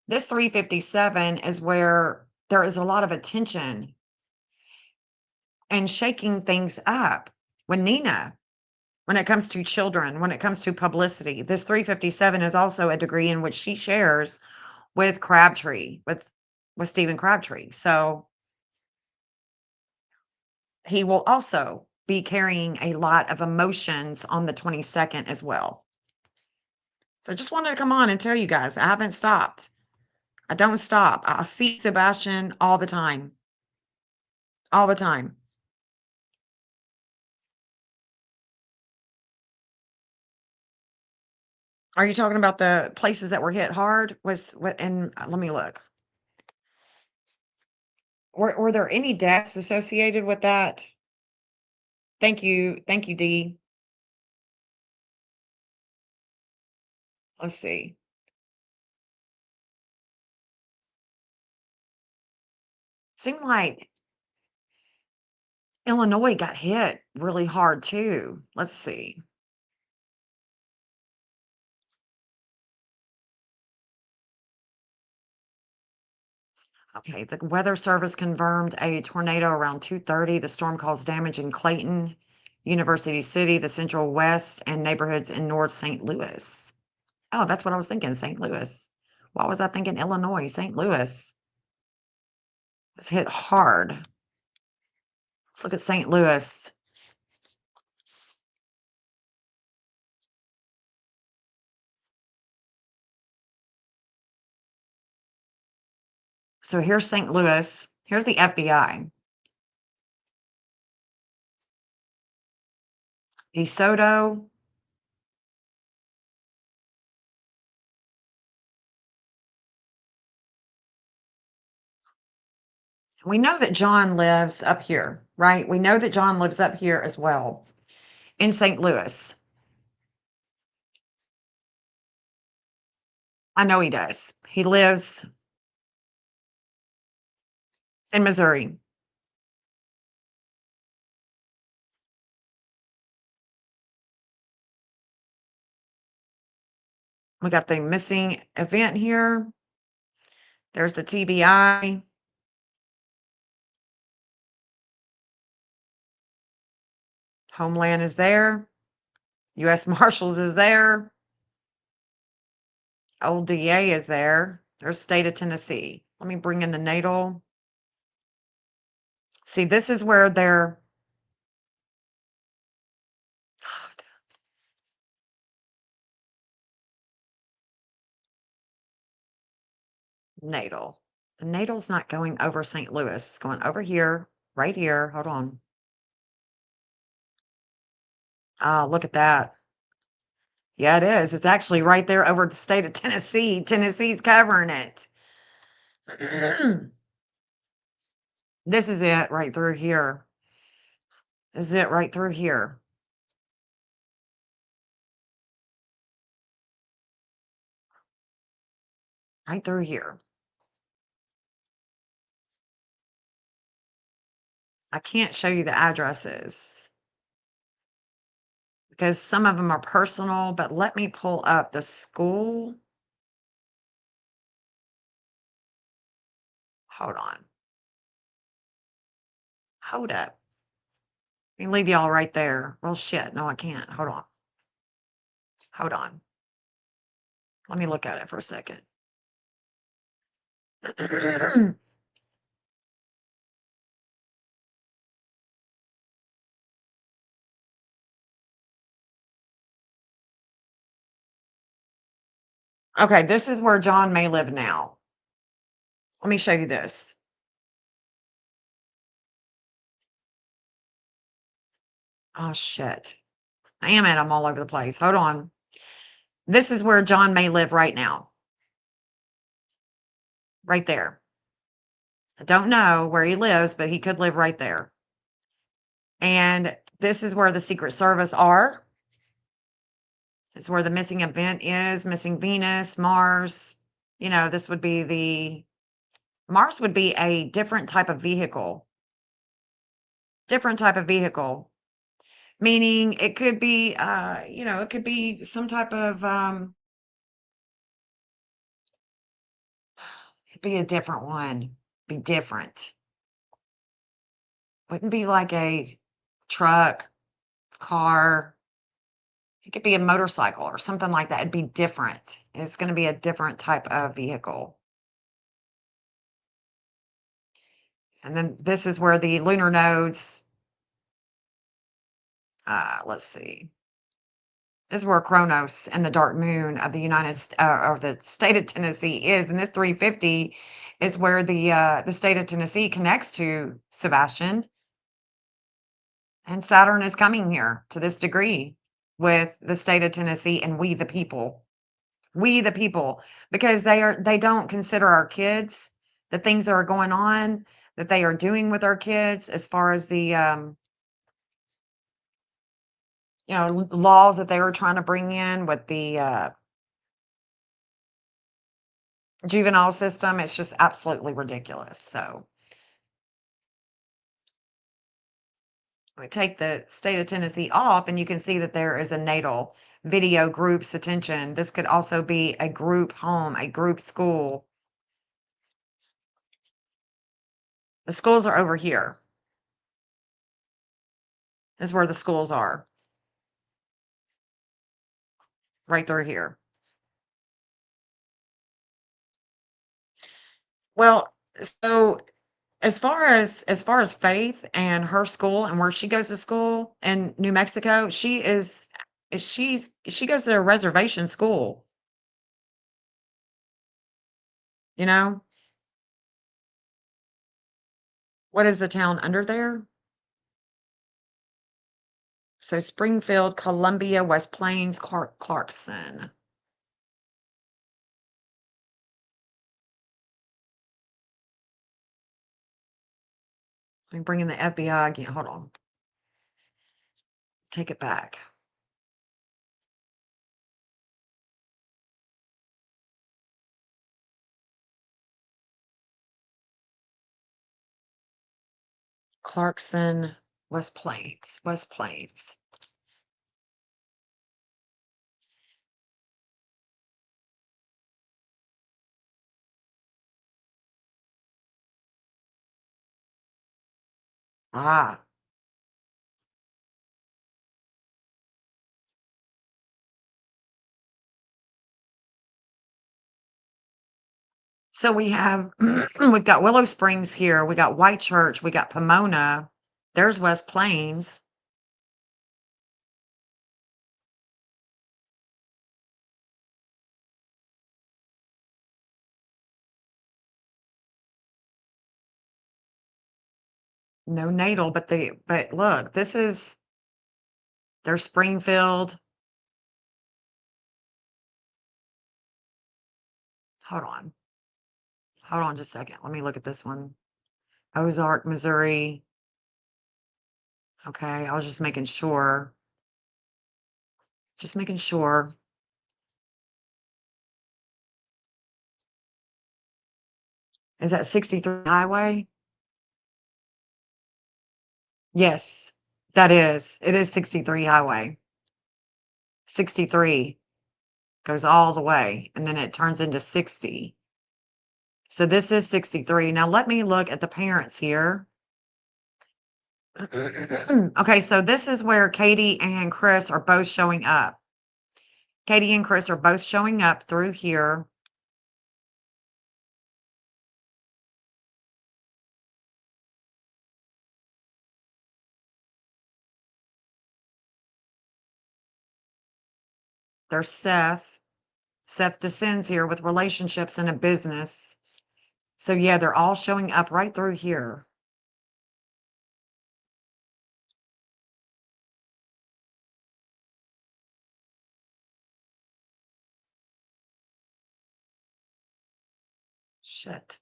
this 357 is where there is a lot of attention and shaking things up with Nina when it comes to children, when it comes to publicity. This 357 is also a degree in which she shares with Crabtree, with Stephen Crabtree. So he will also be carrying a lot of emotions on the 22nd as well. So just wanted to come on and tell you guys, I haven't stopped. I don't stop. I see Sebastian all the time. All the time. Are you talking about the places that were hit hard? Was what? And let me look. Were there any deaths associated with that? Thank you, D. Let's see. Seemed like Illinois got hit really hard too. Let's see. Okay, the Weather Service confirmed a tornado around 2:30. The storm caused damage in Clayton, University City, the Central West, and neighborhoods in North St. Louis. Oh, that's what I was thinking, St. Louis. Why was I thinking Illinois? St. Louis was hit hard. Let's look at St. Louis. So here's St. Louis. Here's the FBI. DeSoto. We know that John lives up here, right? We know that John lives up here as well in St. Louis. I know he does. He lives in Missouri. We got the missing event here. There's the TBI. Homeland is there. U.S. Marshals is there. Old DA is there. There's state of Tennessee. Let me bring in the natal. See, this is where they're natal. The natal's not going over St. Louis. It's going over here, right here. Hold on. Ah, look at that. Yeah, it is. It's actually right there over the state of Tennessee. Tennessee's covering it. This is it right through here. This is it right through here. Right through here. I can't show you the addresses because some of them are personal, but let me pull up the school. Hold on. Hold up. I can leave y'all right there. Well, shit. No, I can't. Hold on. Hold on. Let me look at it for a second. Okay, this is where John may live now. Let me show you this. Oh, shit. Damn it. I'm all over the place. Hold on. This is where John may live right now. Right there. I don't know where he lives, but he could live right there. And this is where the Secret Service are. It's where the missing event is, missing Venus, Mars. You know, this would be Mars would be a different type of vehicle. Different type of vehicle. Meaning it could be, it could be some type of, it'd be a different one. Be different. Wouldn't be like a truck, car. It could be a motorcycle or something like that. It'd be different. It's going to be a different type of vehicle. And then this is where the lunar nodes, let's see. This is where Kronos and the dark moon of of the state of Tennessee is. And this 350 is where the state of Tennessee connects to Sebastian. And Saturn is coming here to this degree with the state of Tennessee and we the people. We the people, because they don't consider our kids, the things that are going on that they are doing with our kids as far as the laws that they were trying to bring in with the juvenile system. It's just absolutely ridiculous. So We take the state of Tennessee off, and you can see that there is a natal video groups attention. This could also be a group home, a group school. The schools are over here. This is where the schools are. Right through here. Well, so as far as Faith and her school and where she goes to school in New Mexico, she goes to a reservation school, you know? What is the town under there? So Springfield, Columbia, West Plains, Clarkson. Let me bring in the FBI again. Hold on. Take it back. Clarkson, West Plains, West Plains. Ah, so we have we've got Willow Springs here, we got White Church, we got Pomona. There's West Plains. No natal, but look, there's Springfield. Hold on. Hold on just a second. Let me look at this one. Ozark, Missouri. Okay, I was just making sure. Just making sure. Is that 63 highway? Yes, that is. It is 63 highway. 63 goes all the way, and then it turns into 60. So this is 63. Now let me look at the parents here. Okay, so this is where Katie and Chris are both showing up. Katie and Chris are both showing up through here. There's Seth. Seth descends here with relationships and a business. So yeah, they're all showing up right through here. Shit.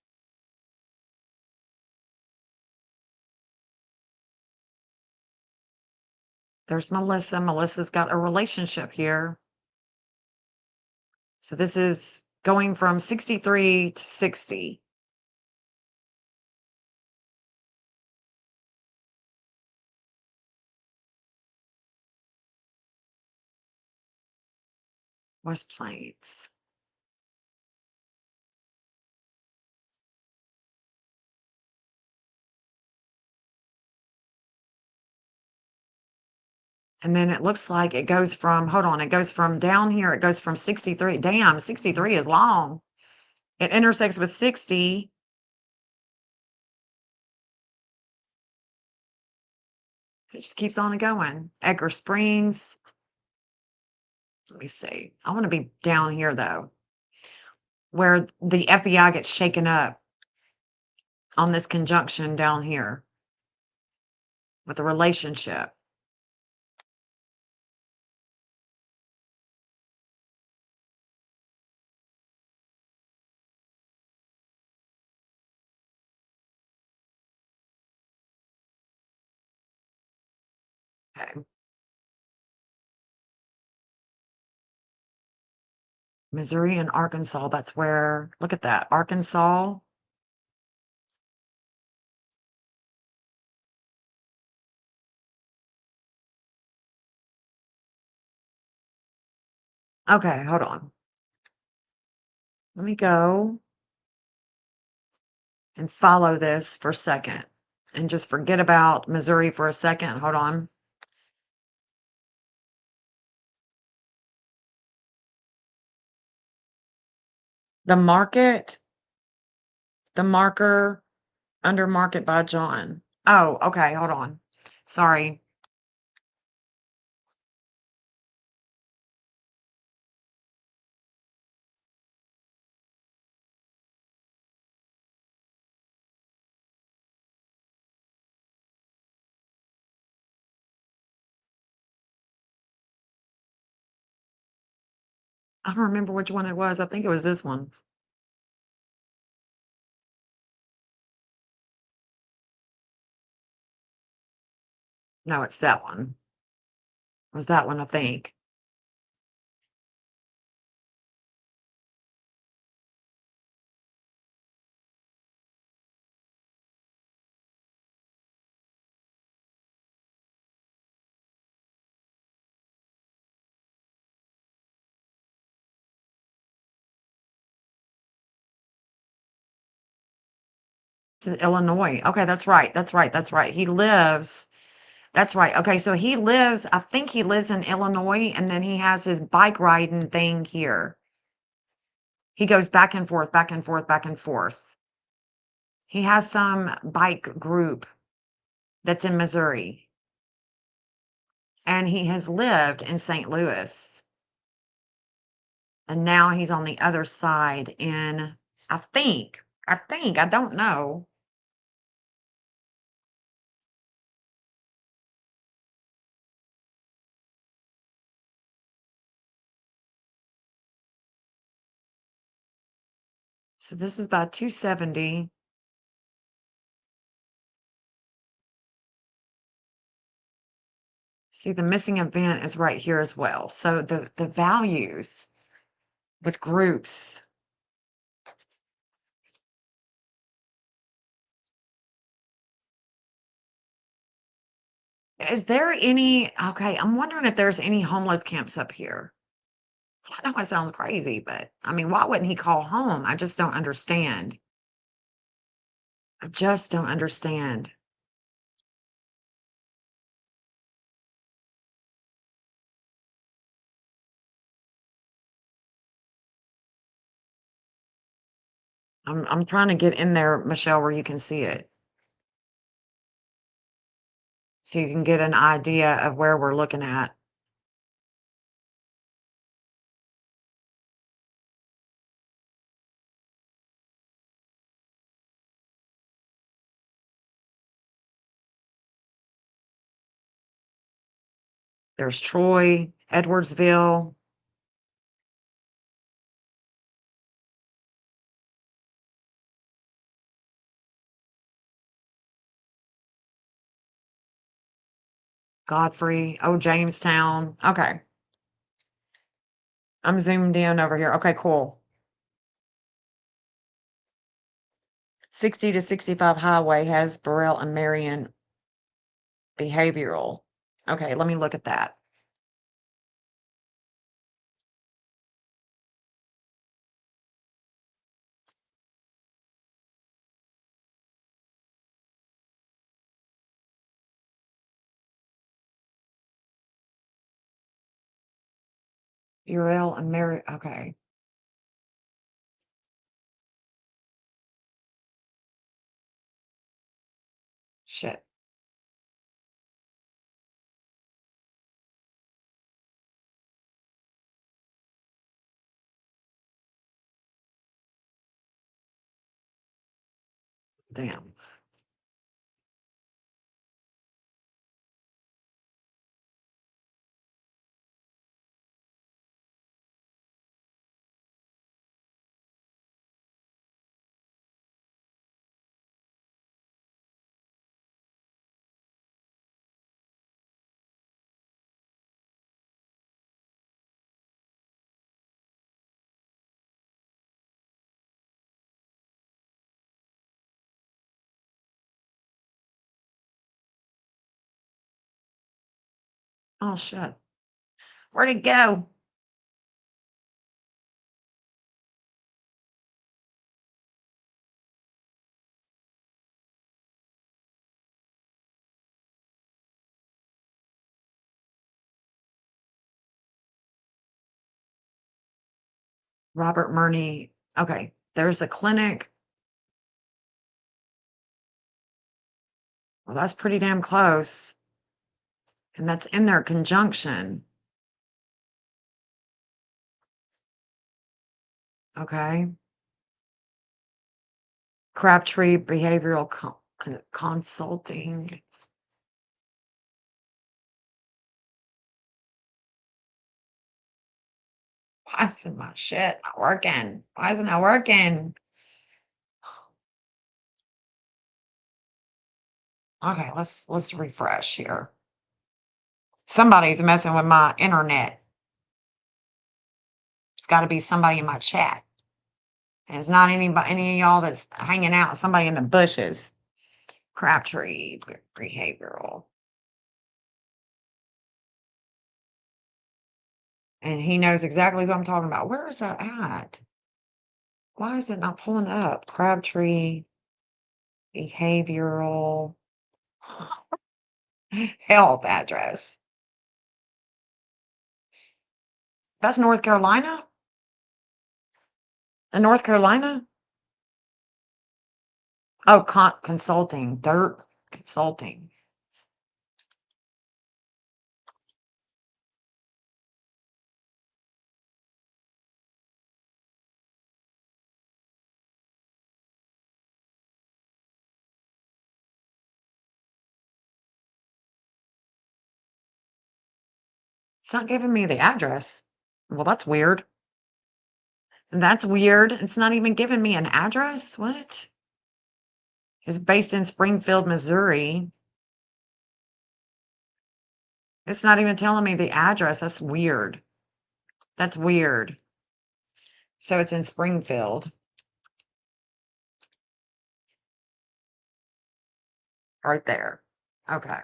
There's Melissa. Melissa's got a relationship here. So this is going from 63 to 60. West Plains. And then it looks like it goes from, hold on, it goes from down here, it goes from 63. Damn, 63 is long. It intersects with 60. It just keeps on going. Edgar Springs. Let me see. I want to be down here though, where the FBI gets shaken up on this conjunction down here with the relationship. Okay. Missouri and Arkansas. That's where, look at that. Arkansas. Okay, hold on. Let me go and follow this for a second and just forget about Missouri for a second. Hold on. The market, the marker under market by John. Oh, okay, hold on. Sorry. I don't remember which one it was. I think it was this one. No, it's that one. It was that one, I think. This is Illinois. Okay, that's right. That's right. That's right. He lives. That's right. Okay, so he lives, I think he lives in Illinois, and then he has his bike riding thing here. He goes back and forth, back and forth, back and forth. He has some bike group that's in Missouri, and he has lived in St. Louis. And now he's on the other side in, I don't know. So this is about 270. See, the missing event is right here as well. So the values with groups. Is there any, okay, I'm wondering if there's any homeless camps up here. I know it sounds crazy, but I mean, why wouldn't he call home? I just don't understand. I just don't understand. I'm trying to get in there, Michelle, where you can see it. So you can get an idea of where we're looking at. There's Troy, Edwardsville, Godfrey, oh, Jamestown. Okay. I'm zoomed in over here. Okay, cool. 60 to 65 highway has Burrell and Marion behavioral. Okay, let me look at that. Burrell and Mary. Okay. Shit. Damn. Oh shit. Where'd it go? Robert Murney. Okay, there's a clinic. Well, that's pretty damn close. And that's in their conjunction. Okay. Crabtree Behavioral Consulting. Why isn't my shit not working? Why isn't it working? Okay, let's refresh here. Somebody's messing with my internet. It's got to be somebody in my chat. And it's not anybody, any of y'all that's hanging out. Somebody in the bushes. Crabtree Behavioral. And he knows exactly what I'm talking about. Where is that at? Why is it not pulling up? Crabtree Behavioral Health address. That's North Carolina? In North Carolina? Oh, consulting. Dirt consulting. It's not giving me the address. Well, that's weird. That's weird. It's not even giving me an address. What? It's based in Springfield, Missouri. It's not even telling me the address. That's weird. That's weird. So it's in Springfield. Right there. Okay.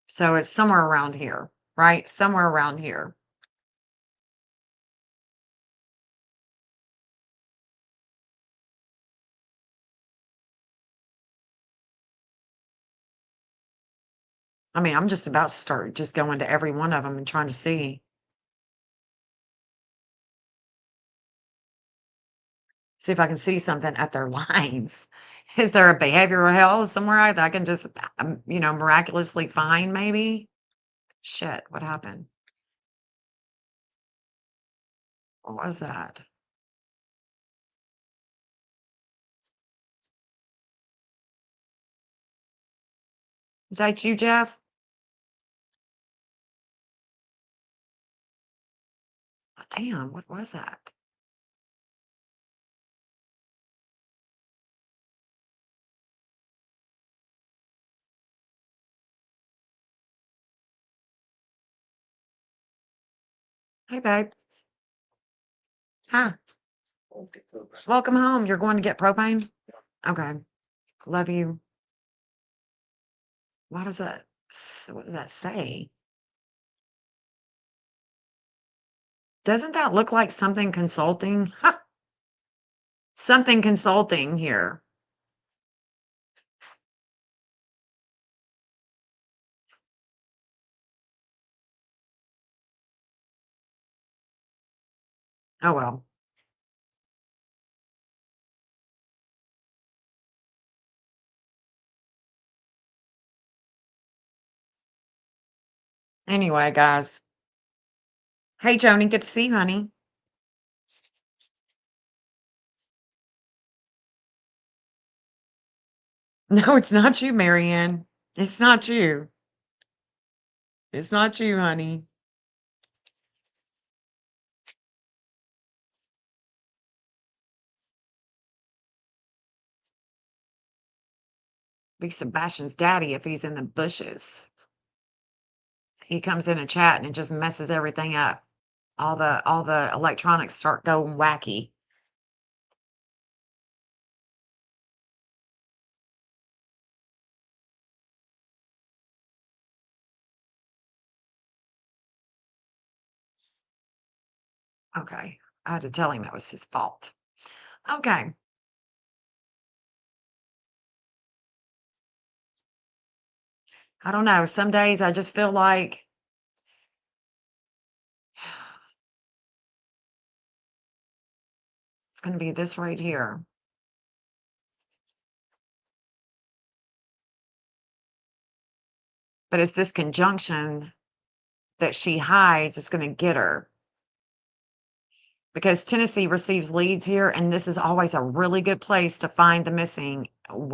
So it's somewhere around here, right? Somewhere around here. I mean, I'm just about to start just going to every one of them and trying to see. See if I can see something at their lines. Is there a behavioral health somewhere that I can just, miraculously find maybe? Shit, what happened? What was that? Is that you, Jeff? Oh, damn, what was that? Hey, babe. Hi. Welcome home. You're going to get propane? Okay. Love you. What does that say? Doesn't that look like something consulting? Ha! Something consulting here. Oh, well. Anyway, guys. Hey, Joni, good to see you, honey. No, it's not you, Marianne. It's not you. It's not you, honey. Be Sebastian's daddy if he's in the bushes. He comes in a chat and it just messes everything up. All the electronics start going wacky. Okay. I had to tell him that was his fault. Okay. I don't know. Some days I just feel like going to be this right here. But it's this conjunction that she hides is going to get her. Because Tennessee receives leads here, and this is always a really good place to find the missing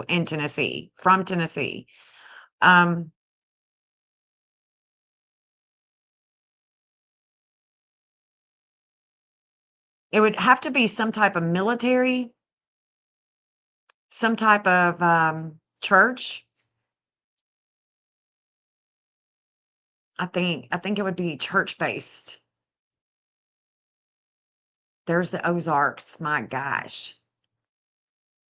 in Tennessee, from Tennessee. It would have to be some type of military, some type of church. I think it would be church based. There's the Ozarks, my gosh.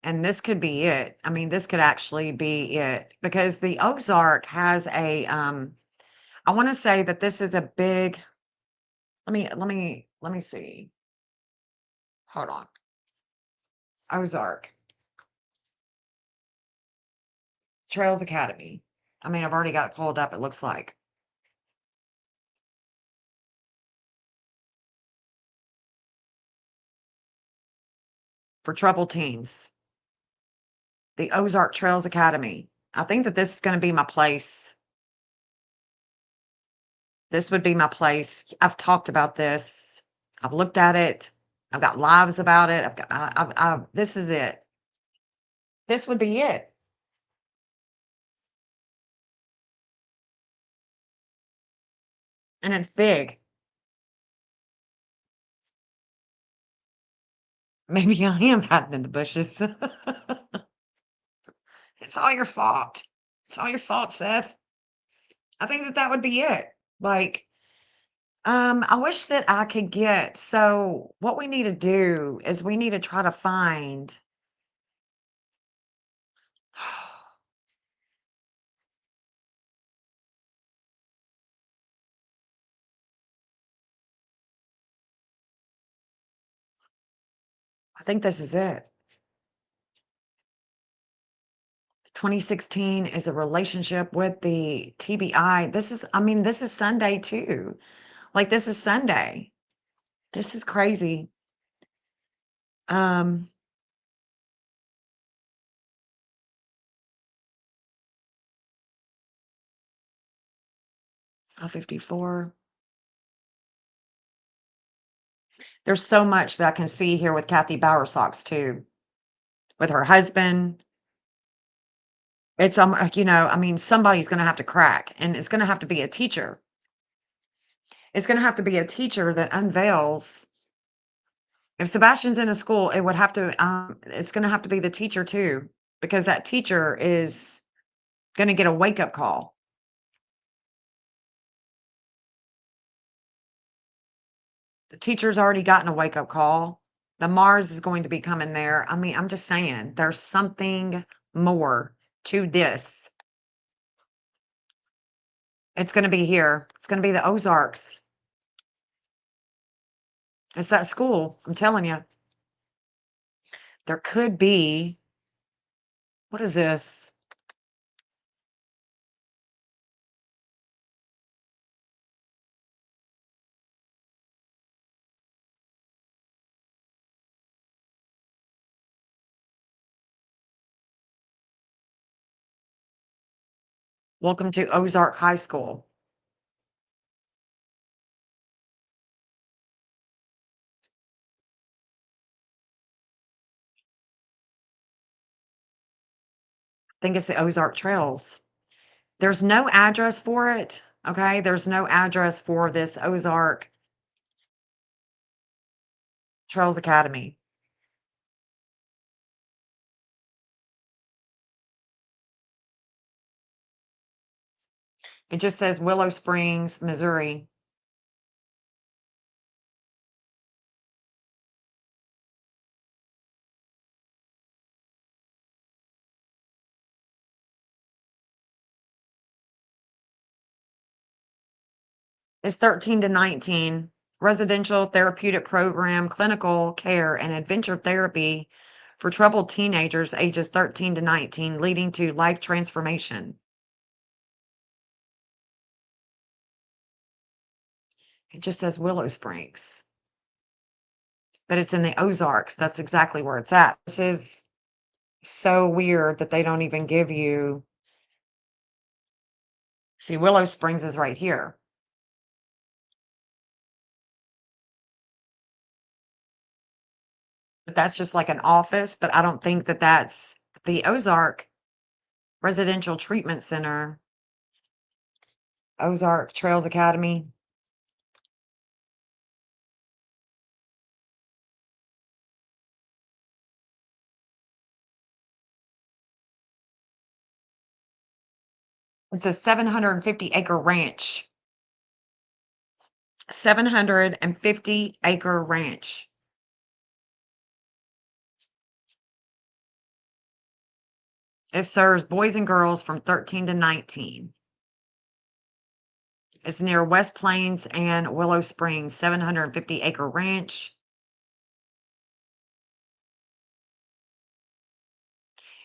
And this could be it. I mean, this could actually be it because the Ozark has a I want to say that this is a big let me see. Hold on. Ozark Trails Academy. I mean, I've already got it pulled up, it looks like. For troubled teens. The Ozark Trails Academy. I think that this is going to be my place. This would be my place. I've talked about this. I've looked at it. I've got lives about it. This is it. This would be it. And it's big. Maybe I am hiding in the bushes. It's all your fault. It's all your fault, Seth. I think that that would be it. Like, I wish that I could get. So, what we need to do is we need to try to find. I think this is it. 2016 is a relationship with the TBI. I mean, this is Sunday too. Like, this is Sunday. This is crazy. Um, 54. There's so much that I can see here with Kathy Bowersox too, with her husband. It's I mean, somebody's gonna have to crack, and it's gonna have to be a teacher. It's gonna have to be a teacher that unveils. If Sebastian's in a school, it would have to, it's gonna have to be the teacher too, because that teacher is gonna get a wake-up call. The teacher's already gotten a wake-up call. The Mars is going to be coming there. I mean, I'm just saying, there's something more to this. It's gonna be here. It's gonna be the Ozarks. It's that school, I'm telling you. There could be what is this? Welcome to Ozark High School. I think it's the Ozark Trails. There's no address for it, okay? There's no address for this Ozark Trails Academy. It just says Willow Springs, Missouri. It's 13 to 19. Residential therapeutic program, clinical care, and adventure therapy for troubled teenagers ages 13 to 19, leading to life transformation. It just says Willow Springs. but it's in the Ozarks. That's exactly where it's at. This is so weird that they don't even give you. See, Willow Springs is right here. But that's just like an office, but I don't think that that's the Ozark Residential Treatment Center. Ozark Trails Academy. It's a 750-acre ranch. 750-acre ranch. It serves boys and girls from 13 to 19. It's near West Plains and Willow Springs, 750-acre ranch.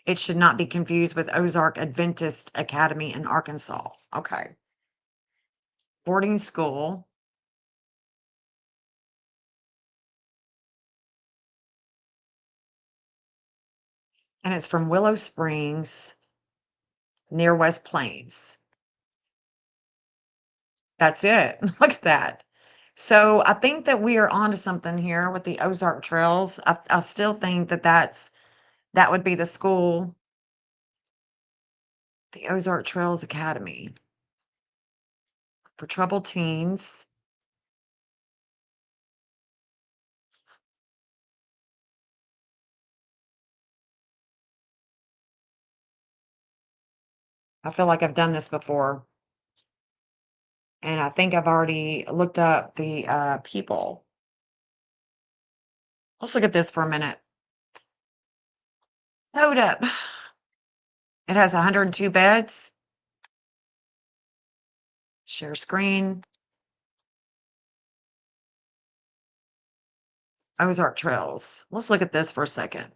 It should not be confused with Ozark Adventist Academy in Arkansas. Okay. Boarding school. And it's from Willow Springs near West Plains. That's it. Look at that. So I think that we are onto something here with the Ozark Trails. I still think that that would be the school, the Ozark Trails Academy for troubled teens. I feel like I've done this before. And I think I've already looked up the people. Let's look at this for a minute. Hold up. It has 102 beds. Share screen. Ozark Trails. Let's look at this for a second.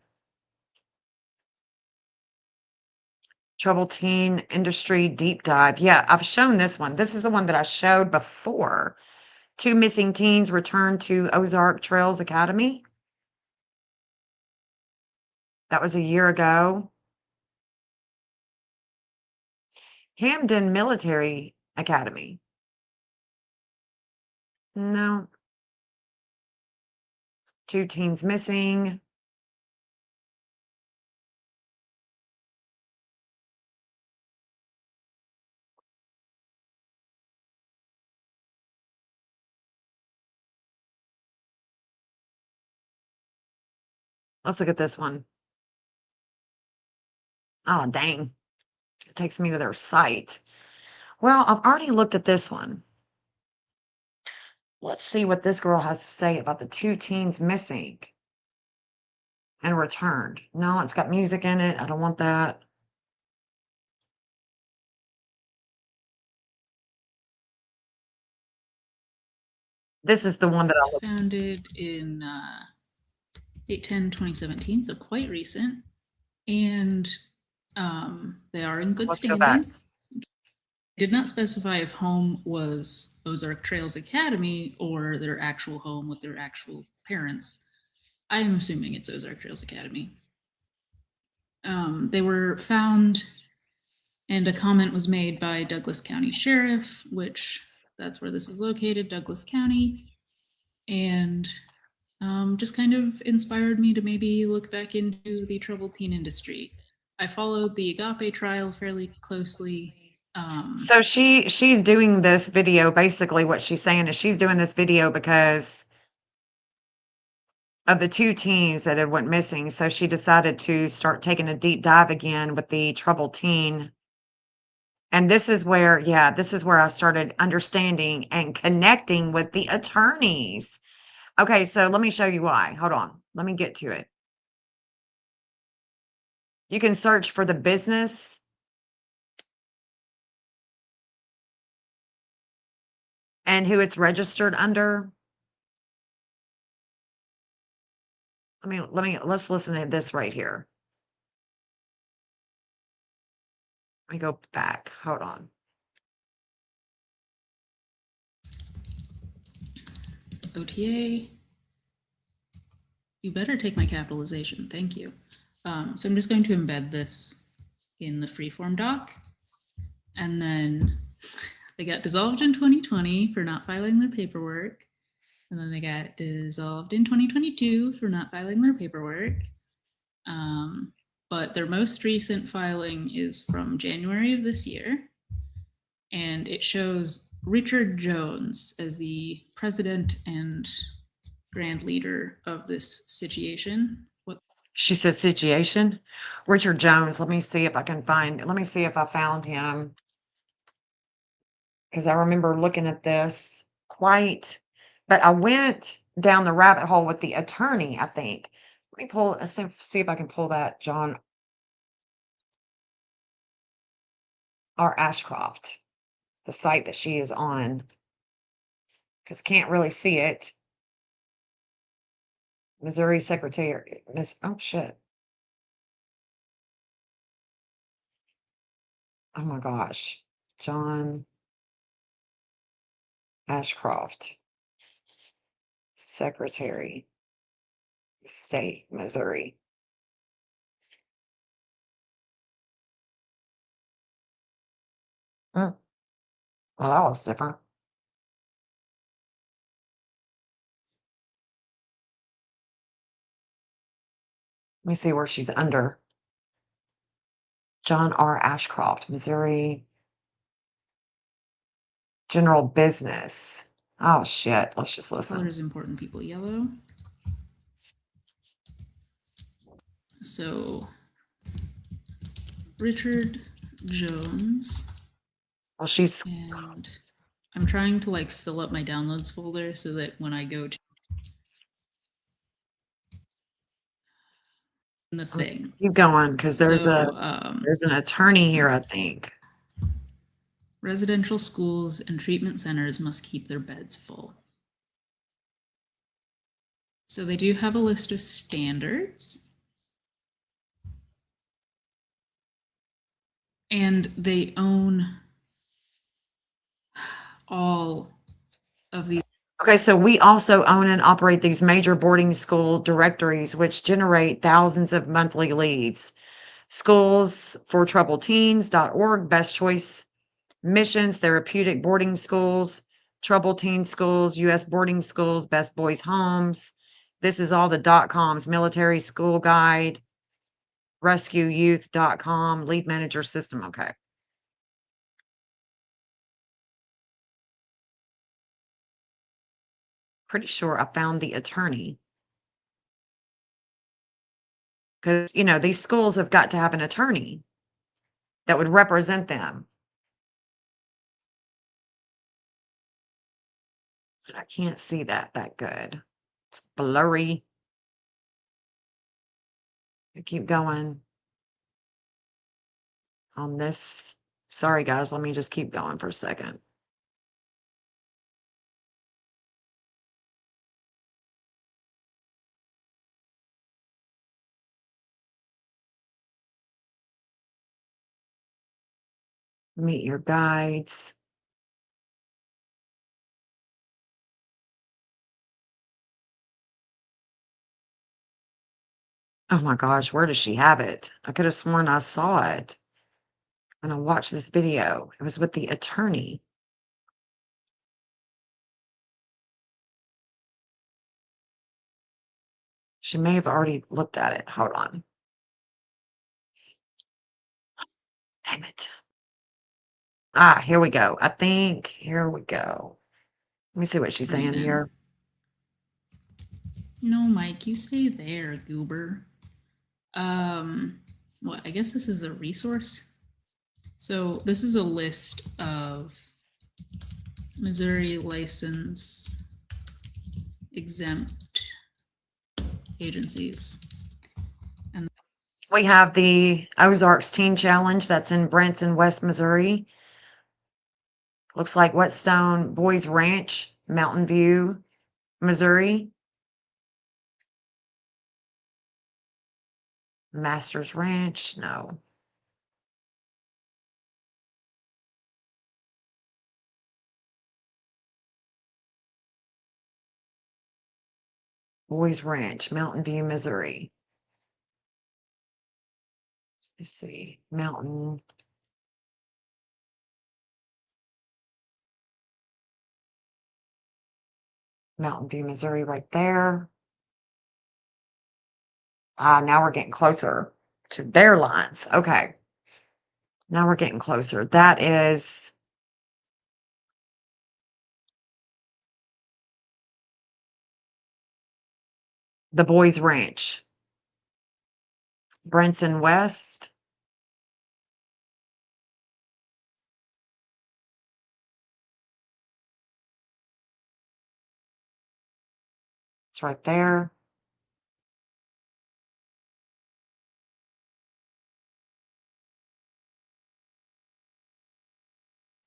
Troubled teen industry deep dive. Yeah, I've shown this one. This is the one that I showed before. 2 missing teens return to Ozark Trails Academy. That was a year ago. Camden Military Academy. No. 2 teens missing. Let's look at this one. Oh, dang. It takes me to their site. Well, I've already looked at this one. Let's see what this girl has to say about the 2 teens missing and returned. No, it's got music in it. I don't want that. This is the one that I looked. Founded in 8/10/2017, so quite recent. And they are in good Let's go back. standing. Did not specify if home was Ozark Trails Academy or their actual home with their actual parents. I am assuming it's Ozark Trails Academy. They were found, and a comment was made by Douglas County Sheriff, which that's where this is located, Douglas County, and just kind of inspired me to maybe look back into the troubled teen industry. I followed the Agape trial fairly closely. So she's doing this video. Basically, what she's saying is she's doing this video because of the 2 teens that had went missing. So she decided to start taking a deep dive again with the troubled teen. And this is where, yeah, this is where I started understanding and connecting with the attorneys. Okay, so let me show you why. Hold on. Let me get to it. You can search for the business and who it's registered under. Let's listen to this right here. Let me go back. Hold on. OTA. You better take my capitalization. Thank you. So I'm just going to embed this in the freeform doc. And then they got dissolved in 2020 for not filing their paperwork. And then they got dissolved in 2022 for not filing their paperwork. But their most recent filing is from January of this year. And it shows Richard Jones as the president and grand leader of this situation. She said situation. Richard Jones. Let me see if I found him. Because I remember looking at this but I went down the rabbit hole with the attorney, I think. Let me see if I can pull that John R. Ashcroft, the site that she is on, because can't really see it. Missouri Secretary, oh shit. Oh my gosh. John Ashcroft, Secretary, State, Missouri. Well, that looks different. Let me see where she's under. John R. Ashcroft, Missouri General Business. Oh shit. Let's just listen. Colors important people, yellow. So Richard Jones. Well, she's and I'm trying to like fill up my downloads folder so that when I go to the thing. Keep going, because there's an attorney here, I think. Residential schools and treatment centers must keep their beds full. So they do have a list of standards. And they own all of these. Okay, so we also own and operate these major boarding school directories, which generate thousands of monthly leads. Schools for Troubled Teens.org, Best Choice Missions, Therapeutic Boarding Schools, Troubled Teen Schools, U.S. Boarding Schools, Best Boys Homes. This is all the .coms, Military School Guide, RescueYouth.com, Lead Manager System. Okay. Pretty sure I found the attorney. Because, these schools have got to have an attorney that would represent them. But I can't see that good. It's blurry. I keep going on this. Sorry, guys. Let me just keep going for a second. Meet your guides. Oh my gosh, where does she have it? I could have sworn I saw it when I watched this video. It was with the attorney. She may have already looked at it. Hold on. Damn it. Here we go. Here we go. Let me see what she's saying here. No, Mike, you stay there, goober. Well, I guess this is a resource. So this is a list of Missouri license exempt agencies. And we have the Ozarks Teen Challenge that's in Branson, West Missouri. Looks like Whetstone Boys Ranch, Mountain View, Missouri. Masters Ranch, no. Boys Ranch, Mountain View, Missouri. Let's see, Mountain View, Missouri, right there. Now we're getting closer to their lines. Okay. Now we're getting closer. That is the Boys Ranch. Brinson West. It's right there.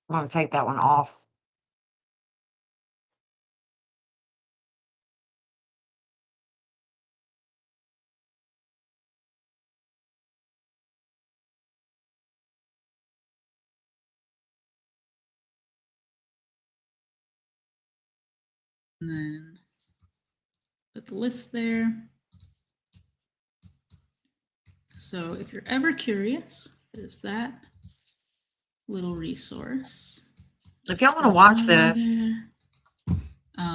I'm going to take that one off. And then put the list there. So if you're ever curious, there's that little resource. If y'all want to watch this,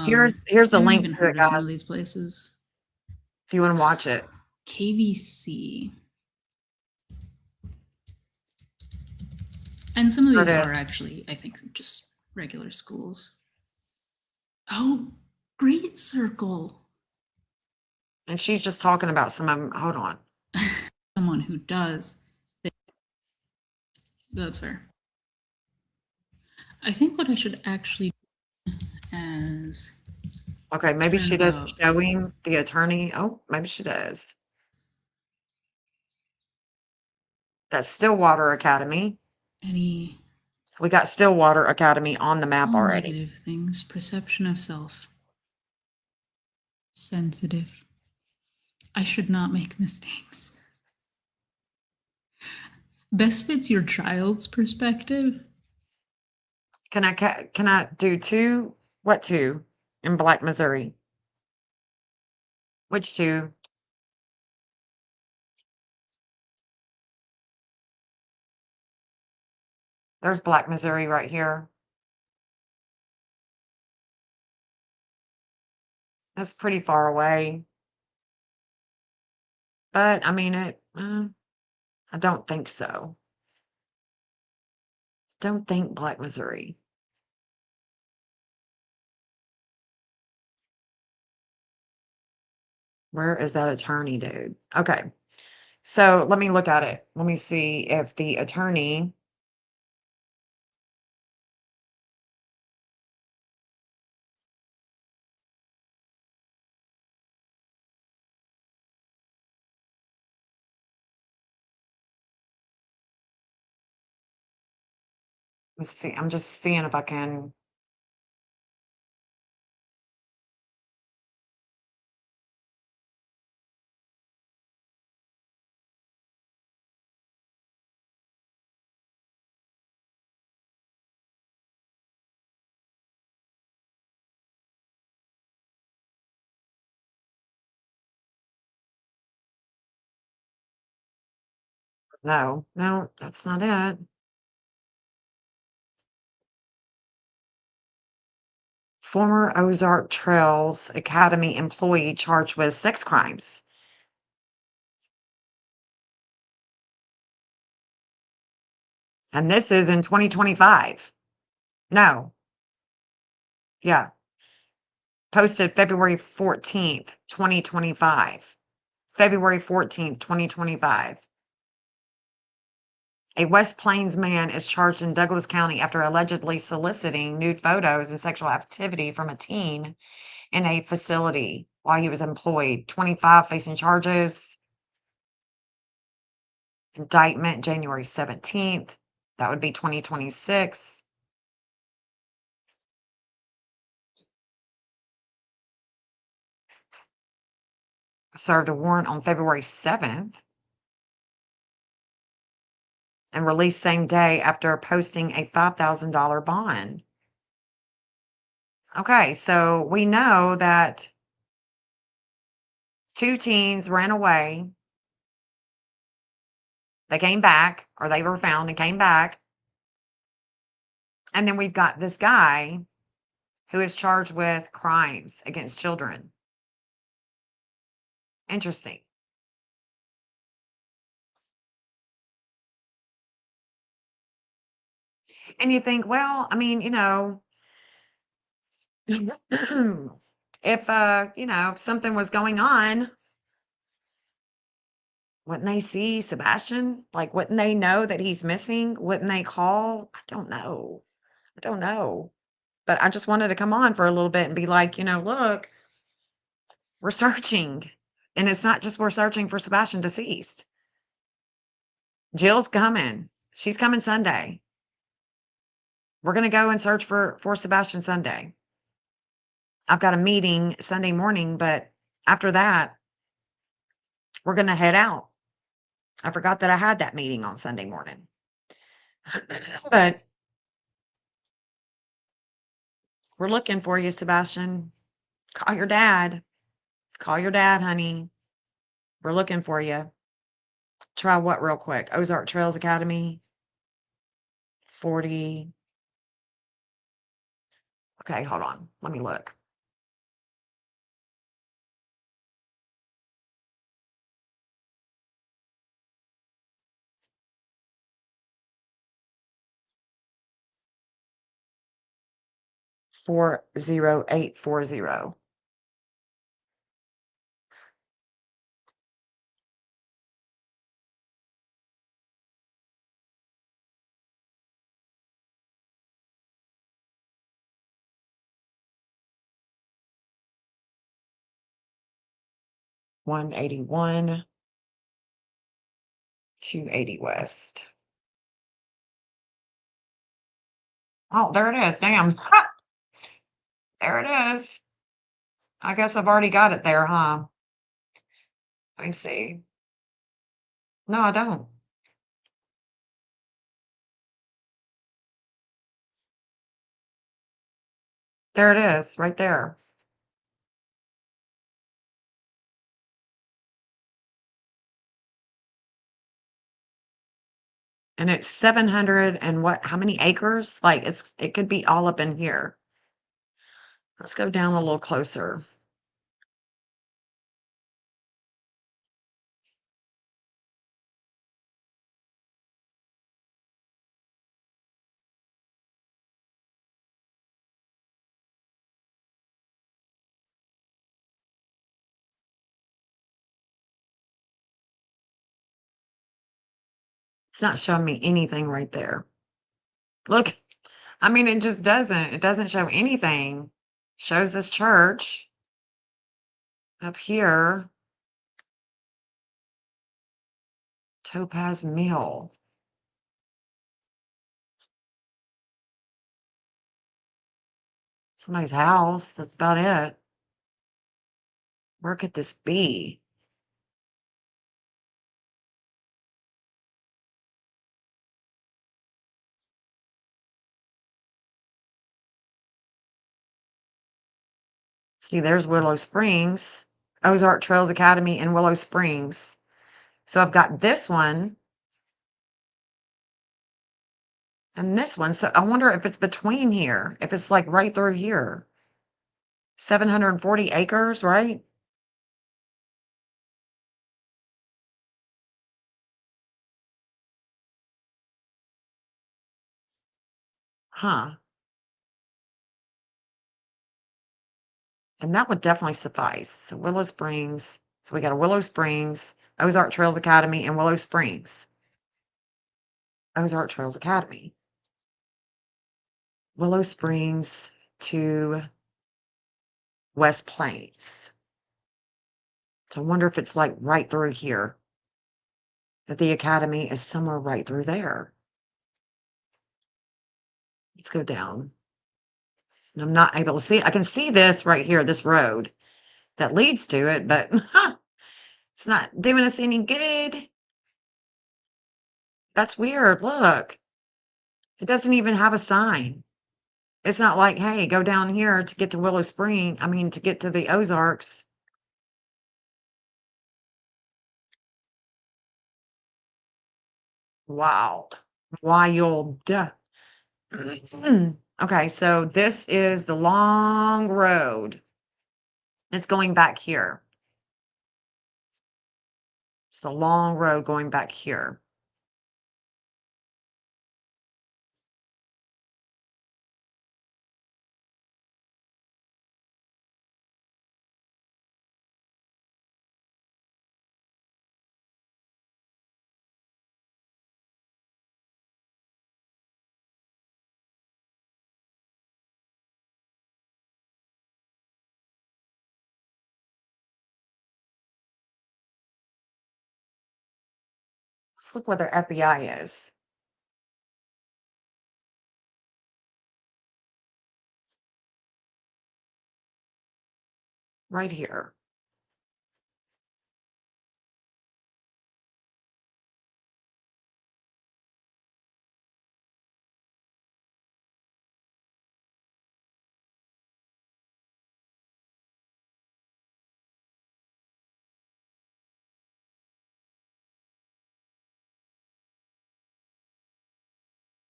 here's the I've link even to heard it, of some guys. of these places. If you want to watch it. KVC. And some of There these it is. are actually, I think, just regular schools. Oh, Great Circle. And she's just talking about some of them. Hold on. Someone who does. That's fair. I think what I should actually do as Okay, maybe she Turn does out. showing the attorney. Oh, maybe she does. That's Stillwater Academy. any We got Stillwater Academy on the map all already. negative things, perception of self, sensitive. I should not make mistakes. Best fits your child's perspective. Can I do two? What two in Black Missouri? Which two? There's Black Missouri right here. That's pretty far away. But I mean I don't think so. Don't think Black Missouri. Where is that attorney dude? Okay. So let me look at it. Let me see if the attorney. Let's see. I'm just seeing if I can. No, that's not it. Former Ozark Trails Academy employee charged with sex crimes. And this is in 2025. No. Yeah. Posted February 14th, 2025. February 14th, 2025. A West Plains man is charged in Douglas County after allegedly soliciting nude photos and sexual activity from a teen in a facility while he was employed. 25 facing charges. Indictment January 17th. That would be 2026. Served a warrant on February 7th. And released same day after posting a $5,000 bond. Okay, so we know that 2 teens ran away. They came back, or they were found and came back. And then we've got this guy who is charged with crimes against children. Interesting. And you think, well, I mean, if something was going on, wouldn't they see Sebastian? Like, wouldn't they know that he's missing? Wouldn't they call? I don't know. I don't know. But I just wanted to come on for a little bit and be like, look, we're searching. And it's not just we're searching for Sebastian deceased. Jill's coming. She's coming Sunday. We're going to go and search for Sebastian Sunday. I've got a meeting Sunday morning, but after that, we're going to head out. I forgot that I had that meeting on Sunday morning. But we're looking for you, Sebastian. Call your dad. Call your dad, honey. We're looking for you. Try what real quick? Ozark Trails Academy. 40. Okay, hold on. Let me look. $40840. $181. 280 West. Oh, there it is. Damn. There it is. I guess I've already got it there, huh? Let me see. No, I don't. There it is, right there. And it's 700 and what, how many acres? Like it could be all up in here. Let's go down a little closer. It's not showing me anything right there. Look, I mean, it just doesn't. It doesn't show anything. Shows this church up here. Topaz Mill. Somebody's house. That's about it. Where could this be? See, there's Willow Springs, Ozark Trails Academy in Willow Springs. So I've got this one and this one. So I wonder if it's between here, if it's like right through here. 740 acres, right? Huh. And that would definitely suffice. So Willow Springs. So we got a Willow Springs, Ozark Trails Academy, and Willow Springs. Ozark Trails Academy. Willow Springs to West Plains. So I wonder if it's like right through here. That the academy is somewhere right through there. Let's go down. And I'm not able to see. I can see this right here, this road that leads to it, but it's not doing us any good. That's weird. Look, it doesn't even have a sign. It's not like, hey, go down here to get to Willow Spring. I mean, to get to the Ozarks. Wild. Wild. Okay, so this is the long road. It's going back here. It's a long road going back here. Let's look where the FBI is. Right here.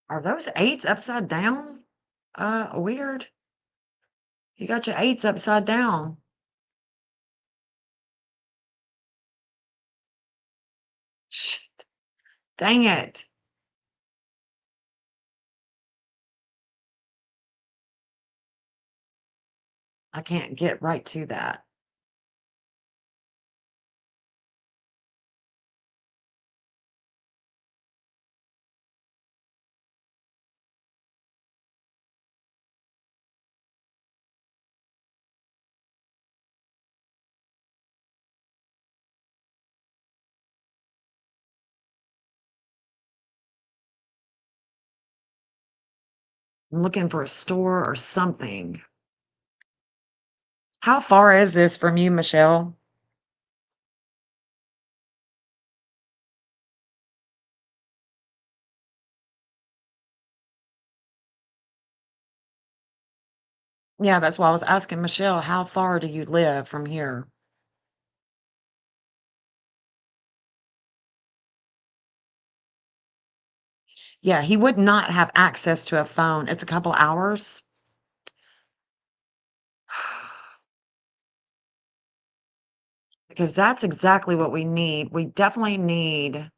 Are those eights upside down? Weird. You got your eights upside down. Shit. Dang it. I can't get right to that. I'm looking for a store or something. How far is this from you, Michelle? Yeah, that's why I was asking Michelle, how far do you live from here? Yeah, he would not have access to a phone. It's a couple hours. Because that's exactly what we need. We definitely need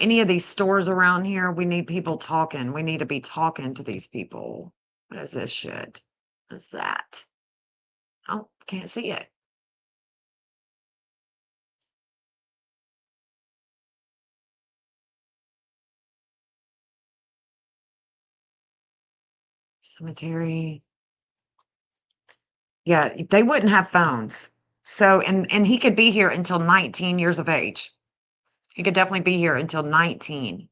any of these stores around here. We need people talking. We need to be talking to these people. What is this shit? What is that? Oh, can't see it. Cemetery. Yeah, they wouldn't have phones. So, and he could be here until 19 years of age. He could definitely be here until 19.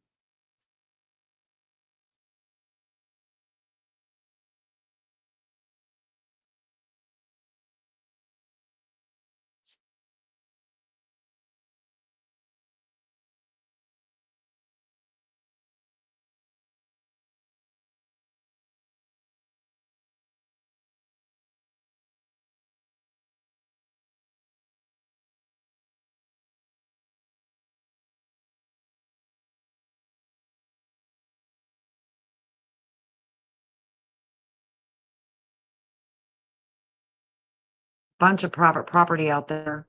Bunch of private property out there.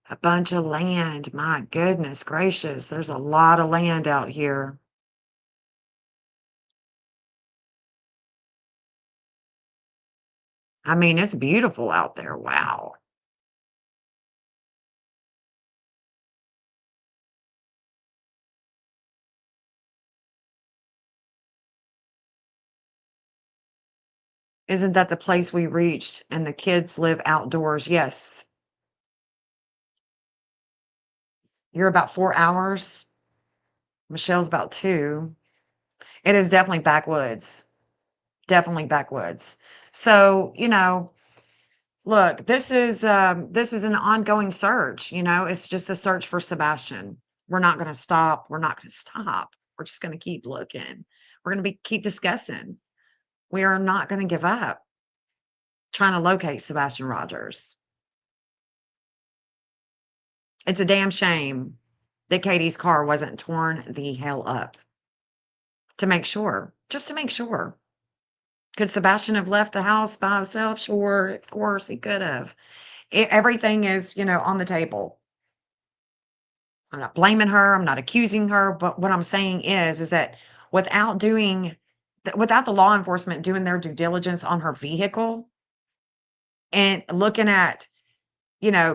A bunch of land. My goodness gracious. There's a lot of land out here. I mean, it's beautiful out there. Wow. Isn't that the place we reached and the kids live outdoors? Yes. You're about 4 hours. Michelle's about 2. It is definitely backwoods. Definitely backwoods. So, look, this is an ongoing search, it's just a search for Sebastian. We're not going to stop. We're not going to stop. We're just going to keep looking. We're going to keep discussing. We are not going to give up trying to locate Sebastian Rogers. It's a damn shame that Katie's car wasn't torn the hell up to make sure, just to make sure. Could Sebastian have left the house by himself? Sure, of course he could have. Everything is, on the table. I'm not blaming her. I'm not accusing her. But what I'm saying is that without doing, without the law enforcement doing their due diligence on her vehicle and looking at,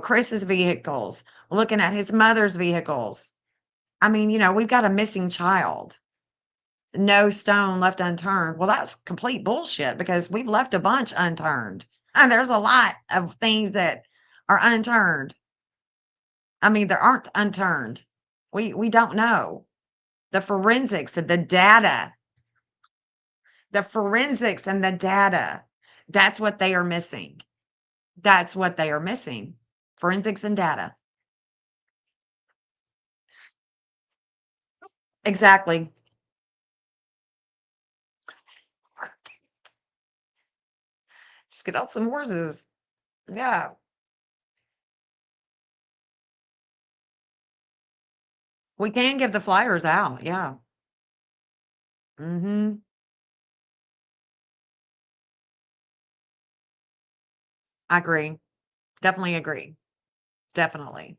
Chris's vehicles, looking at his mother's vehicles. I mean, we've got a missing child. No stone left unturned. Well, that's complete bullshit because we've left a bunch unturned. And there's a lot of things that are unturned. I mean, there aren't unturned. We don't know. The forensics and the data, that's what they are missing. That's what they are missing. Forensics and data. Exactly. Just get out some horses. Yeah. We can give the flyers out. Yeah. Mm-hmm. I agree. Definitely agree. Definitely.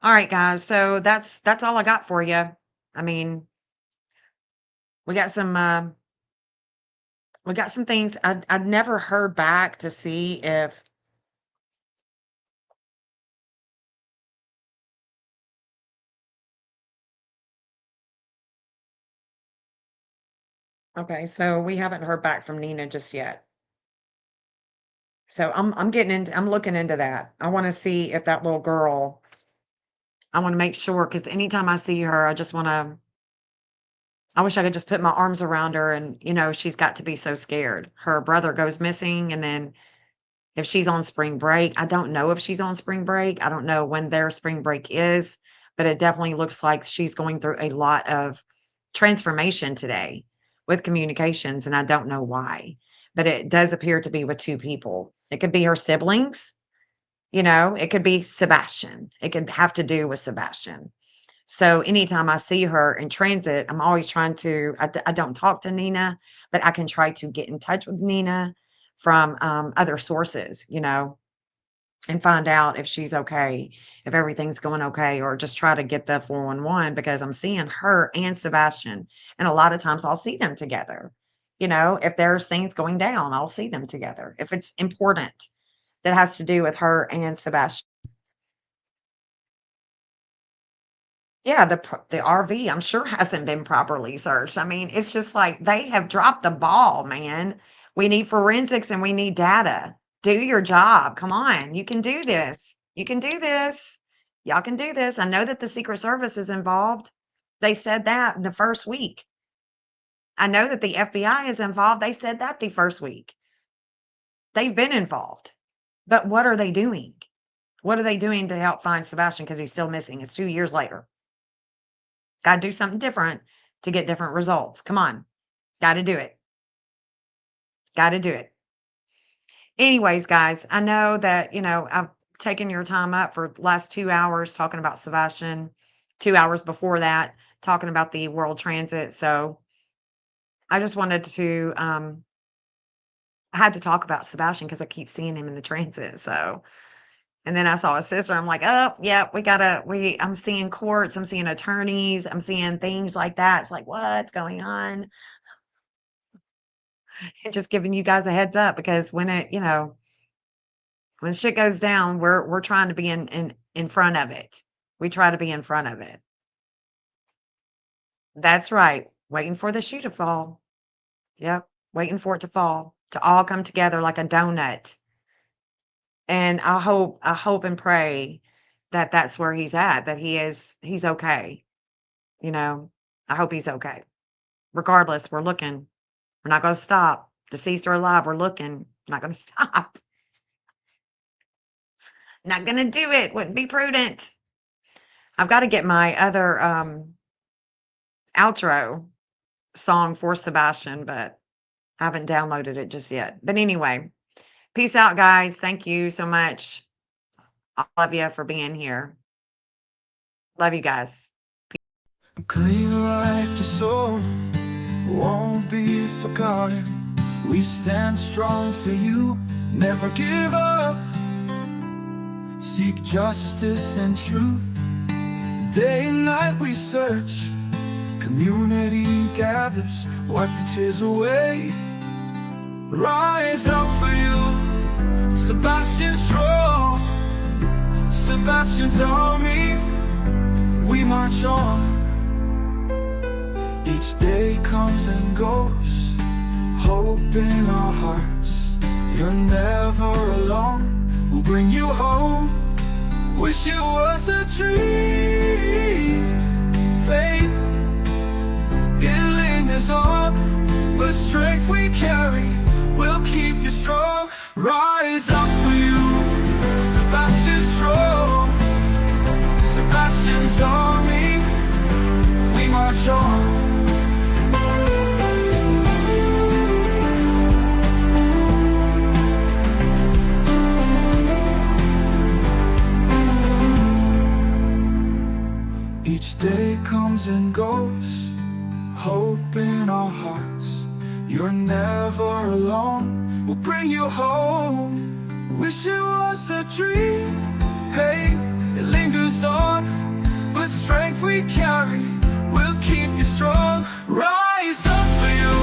All right, guys. So that's all I got for you. I mean, we got some things. I've never heard back to see if okay, so we haven't heard back from Nina just yet. So I'm looking into that. I want to see if that little girl, I want to make sure because anytime I see her, I wish I could just put my arms around her and she's got to be so scared. Her brother goes missing and then if she's on spring break, I don't know if she's on spring break. I don't know when their spring break is, but it definitely looks like she's going through a lot of transformation today with communications, and I don't know why. But it does appear to be with two people. It could be her siblings, it could be Sebastian. It could have to do with Sebastian. So anytime I see her in transit, I'm always trying to, I don't talk to Nina, but I can try to get in touch with Nina from other sources, and find out if she's okay, if everything's going okay, or just try to get the 411 because I'm seeing her and Sebastian. And a lot of times I'll see them together. If there's things going down, I'll see them together. If it's important that has to do with her and Sebastian. Yeah, the RV, I'm sure hasn't been properly searched. I mean, it's just like they have dropped the ball, man. We need forensics and we need data. Do your job. Come on. You can do this. You can do this. Y'all can do this. I know that the Secret Service is involved. They said that in the first week. I know that the FBI is involved. They said that the first week. They've been involved. But what are they doing? What are they doing to help find Sebastian because he's still missing? It's 2 years later. Got to do something different to get different results. Come on. Got to do it. Got to do it. Anyways, guys, I know that, I've taken your time up for the last 2 hours talking about Sebastian, 2 hours before that, talking about the world transit. So I just wanted to, I had to talk about Sebastian because I keep seeing him in the transit. So, and then I saw his sister. I'm like, oh, yeah, I'm seeing courts, I'm seeing attorneys, I'm seeing things like that. It's like, what's going on? And just giving you guys a heads up because when when shit goes down, we're trying to be in front of it. We try to be in front of it. That's right. Waiting for the shoe to fall. Yep. Waiting for it to fall, to all come together like a donut. And I hope and pray that that's where he's at, that he's okay. I hope he's okay. Regardless, we're looking. We're not going to stop. Deceased or alive, we're looking. Not going to stop. Not going to do it. Wouldn't be prudent. I've got to get my other outro song for Sebastian, but I haven't downloaded it just yet. But anyway, peace out, guys. Thank you so much. I love you for being here. Love you guys. Clean like your soul, won't be forgotten. We stand strong for you, never give up. Seek justice and truth, day and night we search. Community gathers, wipe the tears away. Rise up for you, Sebastian strong. Sebastian's army, we march on. Each day comes and goes, hope in our hearts. You're never alone, we'll bring you home. Wish it was a dream, babe. It lingers on, but strength we carry will keep you strong. Rise up for you, Sebastian strong. Sebastian's army, we march on. Each day comes and goes, hope in our hearts. You're never alone, we'll bring you home. Wish it was a dream, hey, it lingers on, but strength we carry will keep you strong. Rise up for you,